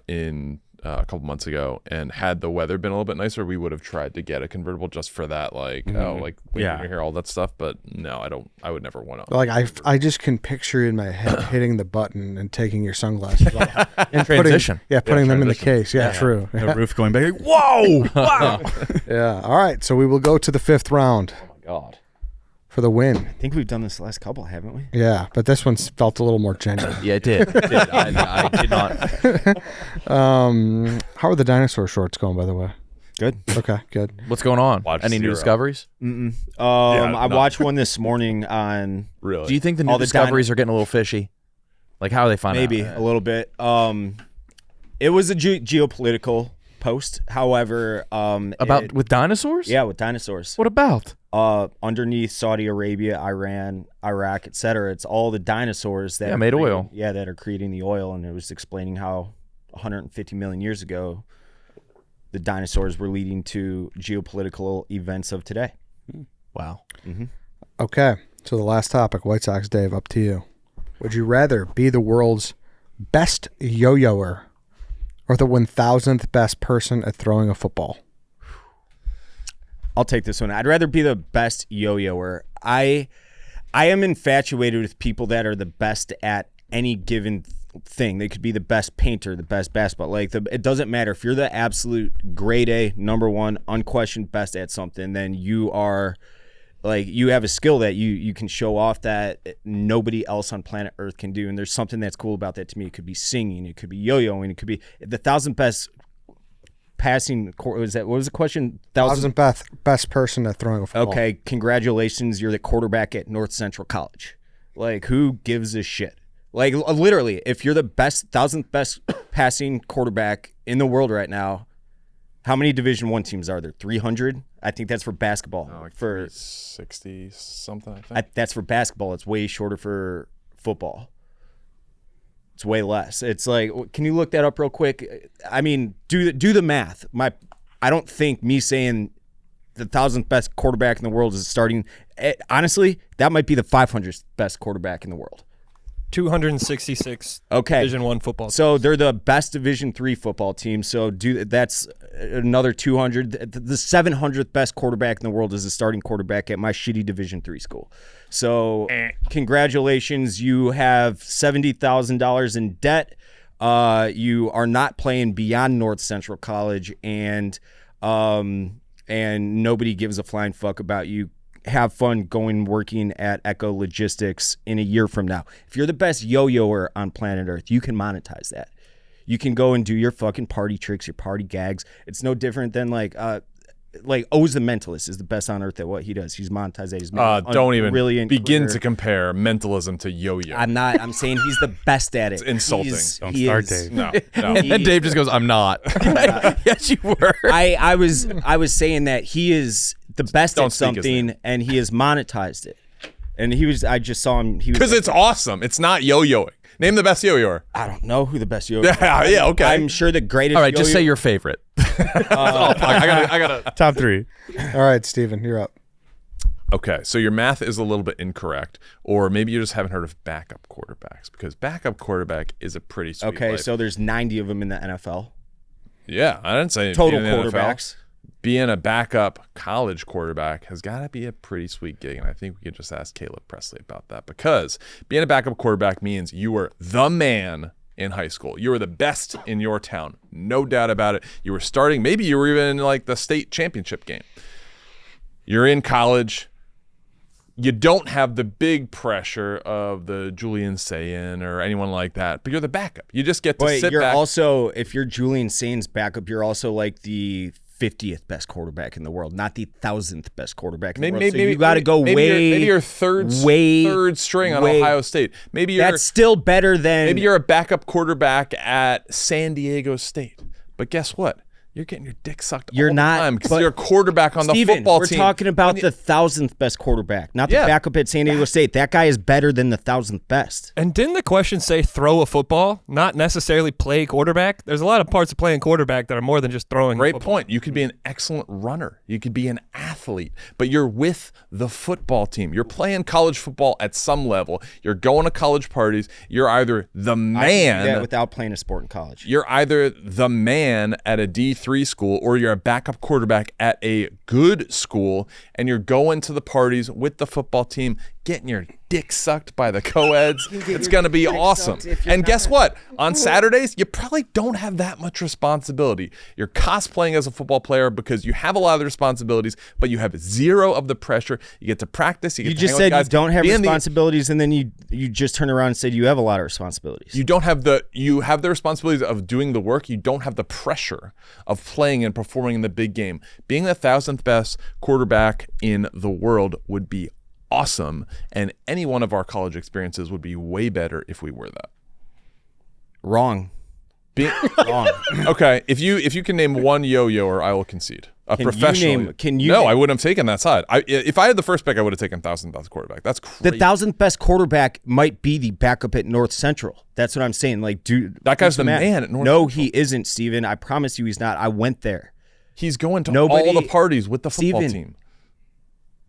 in a couple months ago, and had the weather been a little bit nicer, we would have tried to get a convertible just for that, like wind in your hair, all that stuff. But no, I would never want to. Like I just can picture in my head hitting the button and taking your sunglasses off and Transition. putting them in the case. Yeah, true. The roof going back. Like, whoa! Wow! Yeah. All right. So we will go to the 5th round Oh my god. for the win. I think we've done this the last couple, haven't we? Yeah, but this one felt a little more genuine. Yeah, it did. I did not. How are the dinosaur shorts going, by the way? Good. Okay, good. What's going on? Watch Any new zero. discoveries? I watched one this morning on. Really? Do you think the new All the discoveries are getting a little fishy? Like, how they find Maybe out? a little bit. It was a geopolitical post. However, With dinosaurs? yeah, with dinosaurs. What about? Underneath Saudi Arabia, Iran, Iraq, etc. It's all the dinosaurs that made oil. that are creating the oil, and it was explaining how 150 million years ago, the dinosaurs were leading to geopolitical events of today. Wow. Okay, so the last topic, White Sox Dave, up to you. Would you rather be the world's best yo-yoer or the 1,000th best person at throwing a football? I'll take this one. I'd rather be the best yo-yoer. I am infatuated with people that are the best at any given thing. They could be the best painter, the best basketball. It doesn't matter. If you're the absolute grade A, number one, unquestioned best at something, then you are you have a skill that you can show off that nobody else on planet Earth can do. And there's something that's cool about that to me. It could be singing, it could be yo-yoing, it could be the 1,000th best passing. What was the question? 1,000th best person at throwing a football. Okay, congratulations, you're the quarterback at North Central College. Who gives a shit? Literally, if you're the 1,000th best passing quarterback in the world right now, how many Division I teams are there? 300? I think that's for basketball. For 60 something, I think. That's for basketball. It's way shorter for football. It's way less. It's can you look that up real quick? I mean, do the math. I don't think me saying the 1,000th best quarterback in the world is starting. Honestly, that might be the 500th best quarterback in the world. 266 Okay. Division I football. So they're the best Division III football team. So that's another 200. The 700th best quarterback in the world is the starting quarterback at my shitty Division III school. So congratulations, you have $70,000 in debt. You are not playing beyond North Central College, and nobody gives a flying fuck about you. Have fun working at Echo Logistics in a year from now. If you're the best yo-yoer on planet Earth, you can monetize that. You can go and do your fucking party tricks, your party gags. It's no different than Oz the Mentalist is the best on earth at what he does. He's monetized that. He's don't even brilliant, begin clear. to compare mentalism to yo-yo. I'm saying he's the best at it. It's insulting. Don't start, Dave. No. And then Dave just goes, I'm not. Yes, you were. I was saying that he is the best Don't at speak his something, name. and he has monetized it. And I just saw him. Because it's awesome. It's not yo-yoing. Name the best yo-yoer. I don't know who the best yo-yo. Yeah, okay. I'm sure the greatest. All right, just yo-yo- say your favorite. I gotta. Top three. All right, Steven, you're up. Okay, so your math is a little bit incorrect, or maybe you just haven't heard of backup quarterbacks, because backup quarterback is a pretty sweet Okay, life. so there's 90 of them in the NFL. Yeah, I didn't say Total being in the NFL. quarterbacks. Being a backup college quarterback has got to be a pretty sweet gig, and I think we could just ask Caleb Presley about that, because being a backup quarterback means you were the man in high school. You were the best in your town, no doubt about it. You were starting, maybe you were even in the state championship game. You're in college. You don't have the big pressure of the Julian Sayin or anyone like that, but you're the backup. You just get to But sit you're back. also, if you're Julian Sain's backup, you're also the 50th best quarterback in the world, not the 1,000th best quarterback in the world. So you got to go maybe you're third string on Ohio State. Maybe you're that's still better than. maybe you're a backup quarterback at San Diego State. But guess what? You're getting your dick sucked You're all not- the time because but you're a quarterback on the Steven, football we're team. talking about the 1,000th best quarterback, not the Yeah. backup at San Diego State. That guy is better than the 1,000th best. And didn't the question say throw a football, not necessarily play quarterback? There's a lot of parts of playing quarterback that are more than just throwing. Great football. point. You could be an excellent runner. You could be an athlete, but you're with the football team. You're playing college football at some level. You're going to college parties. You're either the I can do man. that without playing a sport in college. You're either the man at a D3 school or you're a backup quarterback at a good school, and you're going to the parties with the football team, getting your dick sucked by the co-eds. It's going to be awesome. And guess what? On Saturdays, you probably don't have that much responsibility. You're cosplaying as a football player because you have a lot of the responsibilities, but you have zero of the pressure. You get to practice. You, get You to just hang with said you guys. don't have Being the- responsibilities, and then you just turn around and said you have a lot of responsibilities. You have the responsibilities of doing the work. You don't have the pressure of playing and performing in the big game. Being the 1,000th best quarterback in the world would be awesome, and any one of our college experiences would be way better if we were that. Wrong. Wrong. Okay, if you can name one yo-yoer, I will concede. A professional. No, I wouldn't have taken that side. If I had the first pick, I would have taken 1,000th quarterback. That's crazy. The 1,000th best quarterback might be the backup at North Central. That's what I'm saying. Like, dude, that guy's the man at North No, Central. he isn't, Steven. I promise you, he's not. I went there. He's going to all the parties with the football team.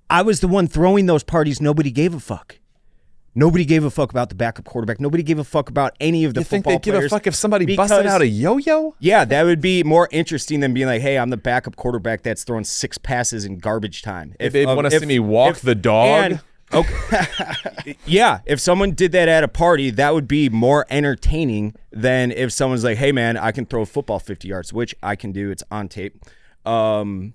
I was the one throwing those parties. Nobody gave a fuck. Nobody gave a fuck about the backup quarterback. Nobody gave a fuck about any of the football players. You think they'd give a fuck if somebody busted out a yo-yo? Yeah, that would be more interesting than being like, hey, I'm the backup quarterback that's throwing 6 passes in garbage time. If they want to see me walk the dog. Yeah, if someone did that at a party, that would be more entertaining than if someone's like, hey, man, I can throw a football 50 yards, which I can do. It's on tape. And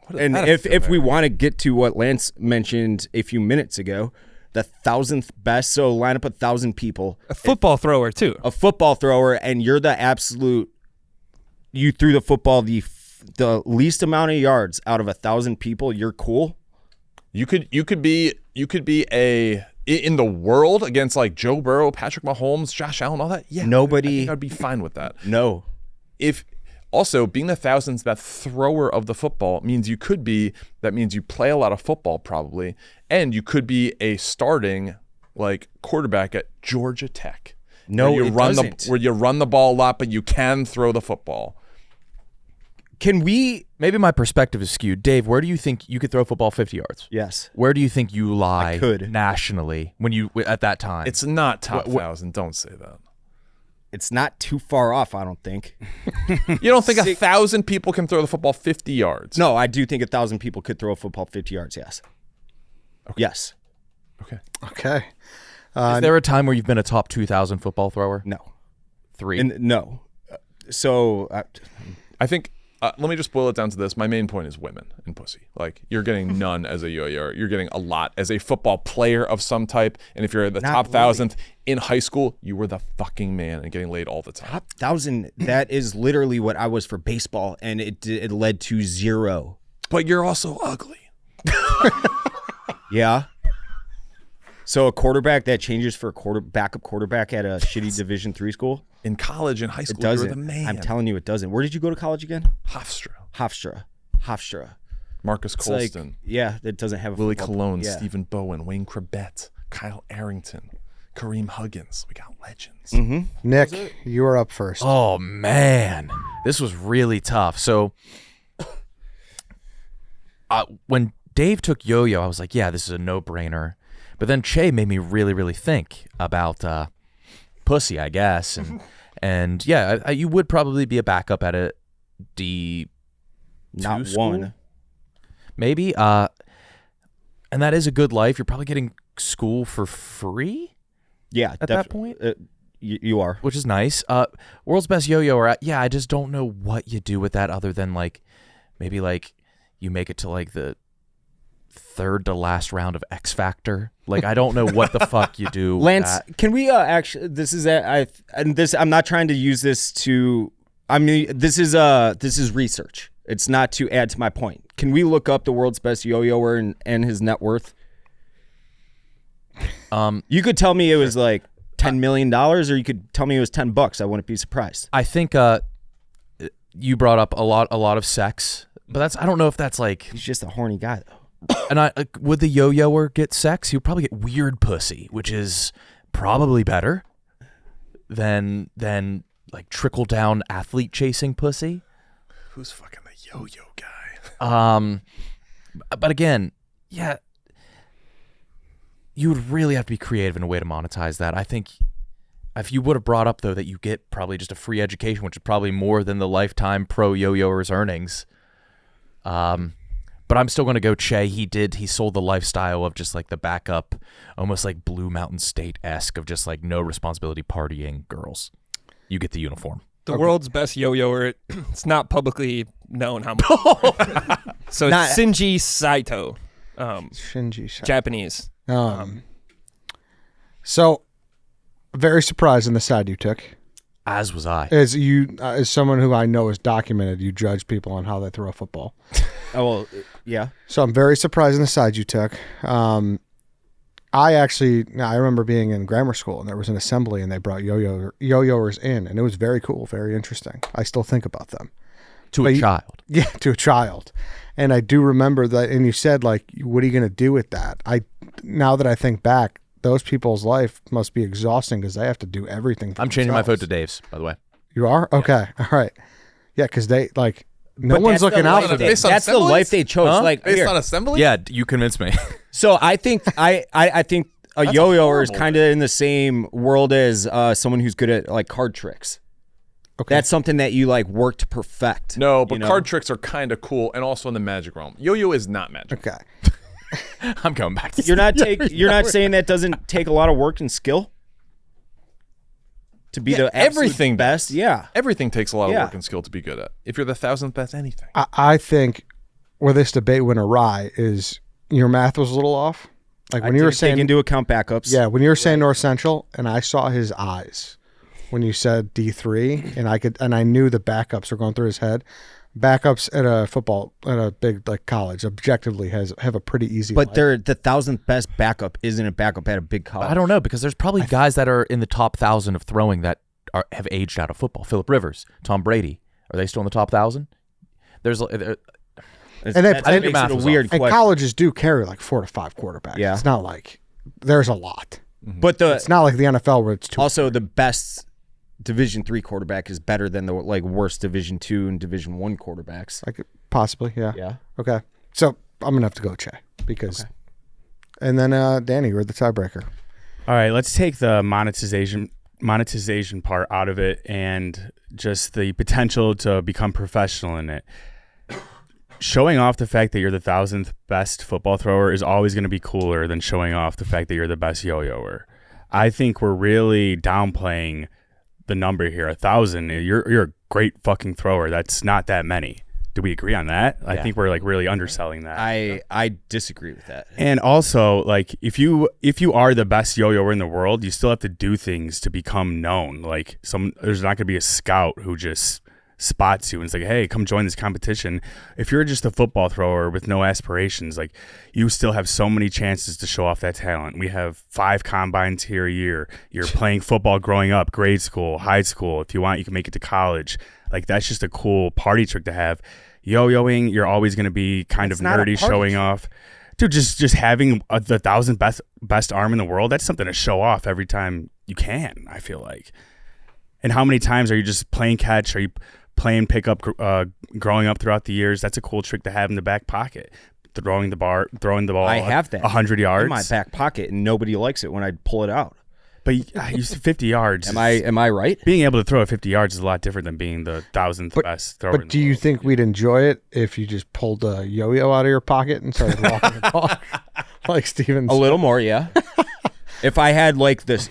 if we want to get to what Lance mentioned a few minutes ago, the 1,000th best, so line up 1,000 people. A football thrower, too. A football thrower, and you're the absolute, you threw the football the least amount of yards out of 1,000 people, you're cool. You could be in the world against like Joe Burrow, Patrick Mahomes, Josh Allen, all that. Yeah, I think I'd be fine with that. No. Also, being the 1,000th best thrower of the football means you play a lot of football probably, and you could be a starting like quarterback at Georgia Tech. No, where you run the ball a lot, but you can throw the football. Maybe my perspective is skewed. Dave, where do you think you could throw football 50 yards? Yes. Where do you think you lie I could. nationally at that time? It's not top 1,000. Don't say that. It's not too far off, I don't think. You don't think 1,000 people can throw the football 50 yards? No, I do think 1,000 people could throw a football 50 yards, yes. Okay. Yes. Okay. Is there a time where you've been a top 2,000 football thrower? No. 3? No. So I think, let me just boil it down to this. My main point is women and pussy. Like, you're getting none as a yo-yoer. You're getting a lot as a football player of some type. And if you're at the top 1,000th in high school, you were the fucking man and getting laid all the time. Top 1,000, that is literally what I was for baseball, and it led to 0. But you're also ugly. Yeah. So a quarterback that changes for a backup quarterback at a shitty Division III school? In college and high school, It doesn't. you're the man. I'm telling you, it doesn't. Where did you go to college again? Hofstra. Marcus It's Colston. that doesn't have a Willie football- Colon, yeah. Stephen Bowen, Wayne Krebet, Kyle Arrington, Kareem Huggins. We got legends. Mm-hmm. Nick, you are up first. Oh, man. This was really tough. So when Dave took yo-yo, I was like, yeah, this is a no-brainer. But then Cheah made me really, really think about pussy, I guess. And yeah, you would probably be a backup at a D2 Not school, one. maybe. And that is a good life. You're probably getting school for free Yeah. at that point, You are. which is nice. World's best yo-yoer. Yeah, I just don't know what you do with that other than like maybe like you make it to like the third to last round of X Factor. Like, I don't know what the fuck you do. Lance, can we actually? This is I'm not trying to use this to. I mean, this is research. It's not to add to my point. Can we look up the world's best yo-yoer and his net worth? You could tell me it was like $10 million, or you could tell me it was $10. I wouldn't be surprised. I think you brought up a lot of sex, but I don't know if that's like. He's just a horny guy, though. And would the yo-yoer get sex? He would probably get weird pussy, which is probably better than like trickle down athlete chasing pussy. Who's fucking the yo-yo guy? But again, yeah, you would really have to be creative in a way to monetize that. I think if you would have brought up though that you get probably just a free education, which is probably more than the lifetime pro yo-yoer's earnings. But I'm still going to go Cheah. He sold the lifestyle of just like the backup, almost like Blue Mountain State-esque of just like no responsibility partying girls. You get the uniform. The world's best yo-yoer, it's not publicly known how much. So it's Not- Shinji Saito, Shinji Saito. Japanese. So, very surprised in the side you took. As was I. As someone who I know is documented, you judge people on how they throw a football. Oh well, yeah. So I'm very surprised in the side you took. I remember being in grammar school and there was an assembly and they brought yo-yoers in and it was very cool, very interesting. I still think about them. To a child. Yeah, to a child. And I do remember that, and you said, like, what are you going to do with that? Now that I think back, those people's life must be exhausting because they have to do everything for I'm changing my themselves. vote to Dave's, by the way. You are? Okay. All right. Yeah, because they, like, no But one's that's the looking out life for they- them. Based on That's the assemblies? life they chose. Huh? Like Based here. on assembly? Yeah, you convinced me. So I think I think a That's yo-yoer is horrible. kind of in the same world as someone who's good at like card tricks. Okay. That's something that you like work to perfect. No, but you know? card tricks are kind of cool and also in the magic realm. Yo-yo is not magic. Okay. I'm going back to You're not saying that doesn't take a lot of work and skill to be the absolute everything best. does. Yeah. Everything takes a lot of Yeah. work and skill to be good at. If you're the 1,000th best anything. I think where this debate went awry is your math was a little off. Like when you were saying, take into account backups. yeah, when you were saying North Central, and I saw his eyes when you said D3, and I knew the backups were going through his head. Backups at a big like college objectively have a pretty easy But life. they're the 1,000th best backup isn't a backup at a big college. I don't know, because there's probably guys that are in the top 1,000 of throwing that have aged out of football. Phillip Rivers, Tom Brady. Are they still in the top 1,000? There's And they- that I think makes your math it a was weird and question. colleges do carry like 4 to 5 quarterbacks. Yeah. It's not like there's a lot. But It's not like the NFL where it's 2. also the best Division III quarterback is better than the like worst Division II and Division I quarterbacks. Like possibly, yeah. Yeah. Okay. So I'm gonna have to go Cheah because, and then Danny, you're the tiebreaker. All right, let's take the monetization part out of it and just the potential to become professional in it. Showing off the fact that you're the 1,000th best football thrower is always going to be cooler than showing off the fact that you're the best yo-yoer. I think we're really downplaying the number here. 1,000. You're a great fucking thrower. That's not that many. Do we agree on that? I think we're like really underselling that. I disagree with that. And also, like, if you are the best yo-yoer in the world, you still have to do things to become known. Like, there's not going to be a scout who just spots you and is like, hey, come join this competition. If you're just a football thrower with no aspirations, like, you still have so many chances to show off that talent. We have 5 combines here a year. You're playing football growing up, grade school, high school. If you want, you can make it to college. Like, that's just a cool party trick to have. Yo-yoing, you're always going to be kind It's of not a nerdy, party showing trick. off. Dude, just having the 1,000th best arm in the world, that's something to show off every time you can, I feel like. And how many times are you just playing catch? Are you playing pickup growing up throughout the years? That's a cool trick to have in the back pocket. Throwing the ball I have that 100 yards. in my back pocket, and nobody likes it when I pull it out. But you 50 yards. Am I right? Being able to throw at 50 yards is a lot different than being the 1,000th best thrower. But do you think we'd enjoy it if you just pulled a yo-yo out of your pocket and started walking the dog like Steven's? A little more, yeah. If I had like this,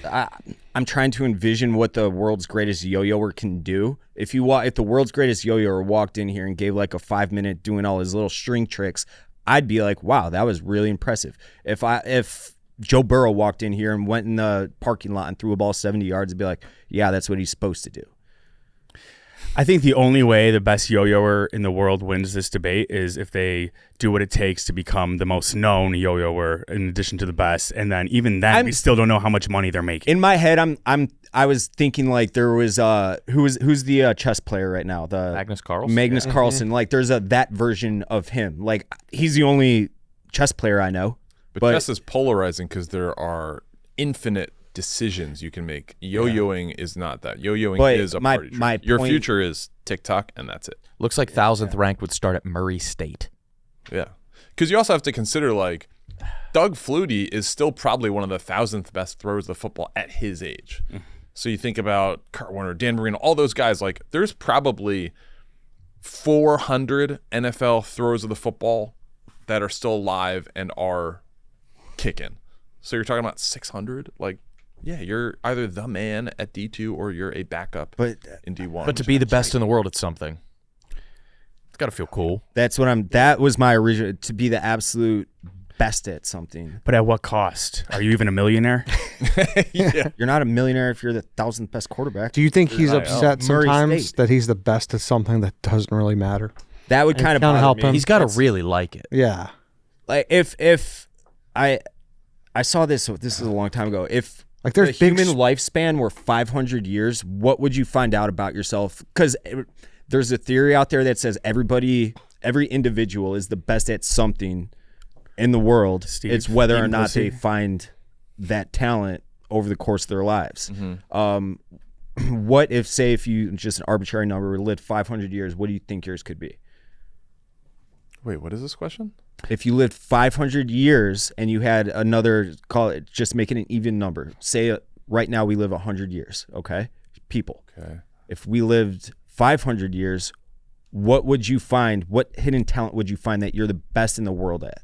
I'm trying to envision what the world's greatest yo-yoer can do. If the world's greatest yo-yoer walked in here and gave like a 5-minute doing all his little string tricks, I'd be like, wow, that was really impressive. If Joe Burrow walked in here and went in the parking lot and threw a ball 70 yards, I'd be like, yeah, that's what he's supposed to do. I think the only way the best yo-yoer in the world wins this debate is if they do what it takes to become the most known yo-yoer in addition to the best, and then even then we still don't know how much money they're making. In my head, I was thinking like there was who's the chess player right now? The Magnus Carlsen? Magnus Carlsen. Like there's that version of him. Like he's the only chess player I know. But chess is polarizing because there are infinite decisions you can make. Yo-yoing is not that. Yo-yoing But is a my- party trick. my Your point- future is TikTok, and that's it. Looks like 1,000th ranked would start at Murray State. Yeah. Because you also have to consider, like, Doug Flutie is still probably one of the 1,000th best throwers of football at his age. So you think about Kurt Warner, Dan Marino, all those guys, like, there's probably 400 NFL throwers of the football that are still alive and are kicking. So you're talking about 600? Like, yeah, you're either the man at D2 or you're a backup in D1. But to be the best in the world at something, it's got to feel cool. That was my original, to be the absolute best at something. But at what cost? Are you even a millionaire? You're not a millionaire if you're the 1,000th best quarterback. Do you think he's upset Murray sometimes State. that he's the best at something that doesn't really matter? That would kind of bother help me. him. He's got to really like it. Yeah. Like if I I saw this. This is a long time ago. If Like there's the big human lifespan were 500 years, what would you find out about yourself? Because there's a theory out there that says every individual is the best at something in the world. Steve, it's whether or Steve not Pussy. they find that talent over the course of their lives. What if, say, if you just an arbitrary number lived 500 years, what do you think yours could be? Wait, what is this question? If you lived 500 years and you had another, call it, just make it an even number. Say right now we live 100 years, okay? People. Okay. If we lived 500 years, what would you find? What hidden talent would you find that you're the best in the world at?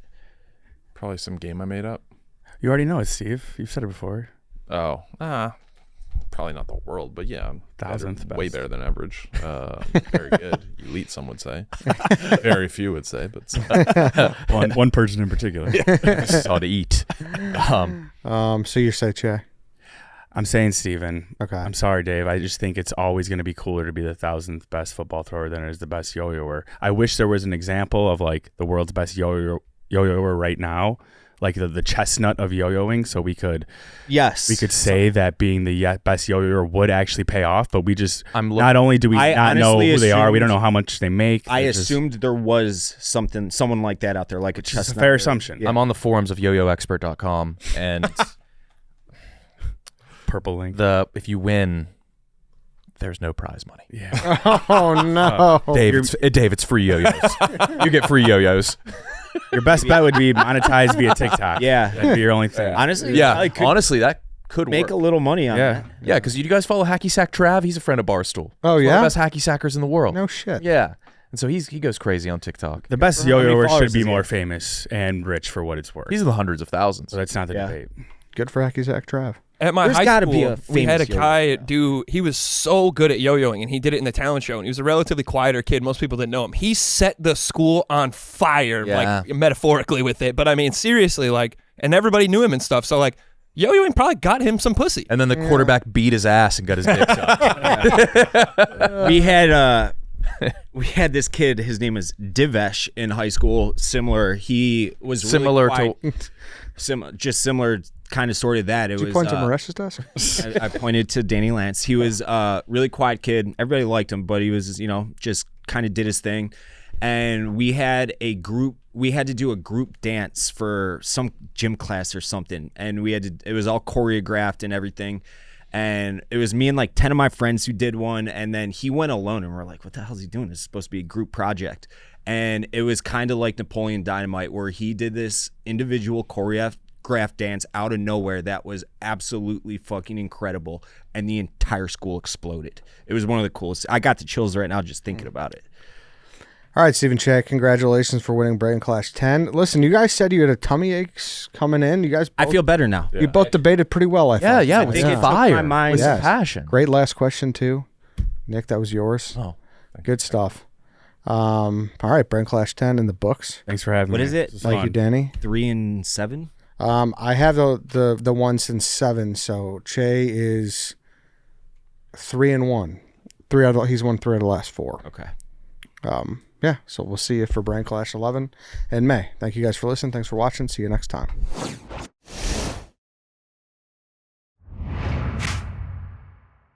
Probably some game I made up. You already know it, Steve. You've said it before. Oh, probably not the world, but yeah, I'm Thousandth way best. better than average. Very good. Elite, some would say. Very few would say, but One person in particular. This is how to eat. So you say Cheah. I'm saying Steven. Okay. I'm sorry, Dave. I just think it's always going to be cooler to be the 1,000th best football thrower than it is the best yo-yoer. I wish there was an example of like the world's best yo-yoer right now, like the chestnut of yo-yoing, so we could say that being the best yo-yoer would actually pay off, but we just not only do we not know who they are, we don't know how much they make. I assumed there was someone like that out there, like a It's chestnut. a fair assumption. Yeah. I'm on the forums of yoyoexpert.com, and Purple link. if you win, there's no prize money. Yeah. Oh no, Dave, it's free yo-yos. You get free yo-yos. Your best bet would be monetized via TikTok. Yeah. That'd be your only thing. Honestly, Yeah, I could honestly, that could make work. a little money on Yeah. that. Yeah, because you guys follow Hacky Sack Trav. He's a friend of Barstool. Oh, He's yeah? one of the best hacky sackers in the world. no shit. Yeah, and so he goes crazy on TikTok. The best How many yo-yoer followers should be does he more have? famous and rich for what it's worth. He's in the hundreds of thousands. So that's not the Yeah. debate. Good for Hacky Sack Trav. At my There's high gotta school, be a we had a famous guy he was so good at yo-yoing, and he did it in the talent show, and he was a relatively quieter kid. Most people didn't know him. He set the school on fire, Yeah. like metaphorically with it. But I mean, seriously, like, and everybody knew him and stuff. So like, yo-yoing probably got him some pussy. And then the quarterback beat his ass and got his dick sucked. We had this kid. His name is Divesh in high school. Similar. He was really Similar quiet. to Similar kind of story to that. It Did you was point to Maresh's desk? I pointed to Danny Lance. He was really quiet kid. Everybody liked him, but he was, just kind of did his thing. And we had to do a group dance for some gym class or something. And it was all choreographed and everything. And it was me and like 10 of my friends who did one. And then he went alone, and we're like, what the hell is he doing? This is supposed to be a group project. And it was kind of like Napoleon Dynamite, where he did this individual choreographed dance out of nowhere that was absolutely fucking incredible, and the entire school exploded. It was one of the coolest. I got the chills right now just thinking about it. All right, Stephen Cheah, congratulations for winning Brain Clash 10. Listen, you guys said you had a tummy aches coming in. You guys I both, feel better now. you both debated pretty well, I thought. yeah, I with think it took fire, my mind- with Yes. passion. Great last question, too. Nick, that was yours. Oh, Good stuff. All right, Brain Clash 10 in the books. Thanks for having me. What is it? This was Thank fun. you, Danny. 3 and 7. I have the one since 7, so Cheah is 3 and 1. He's won 3 out of the last 4. Okay. Yeah, so we'll see you for Brain Clash 11 in May. Thank you guys for listening. Thanks for watching. See you next time.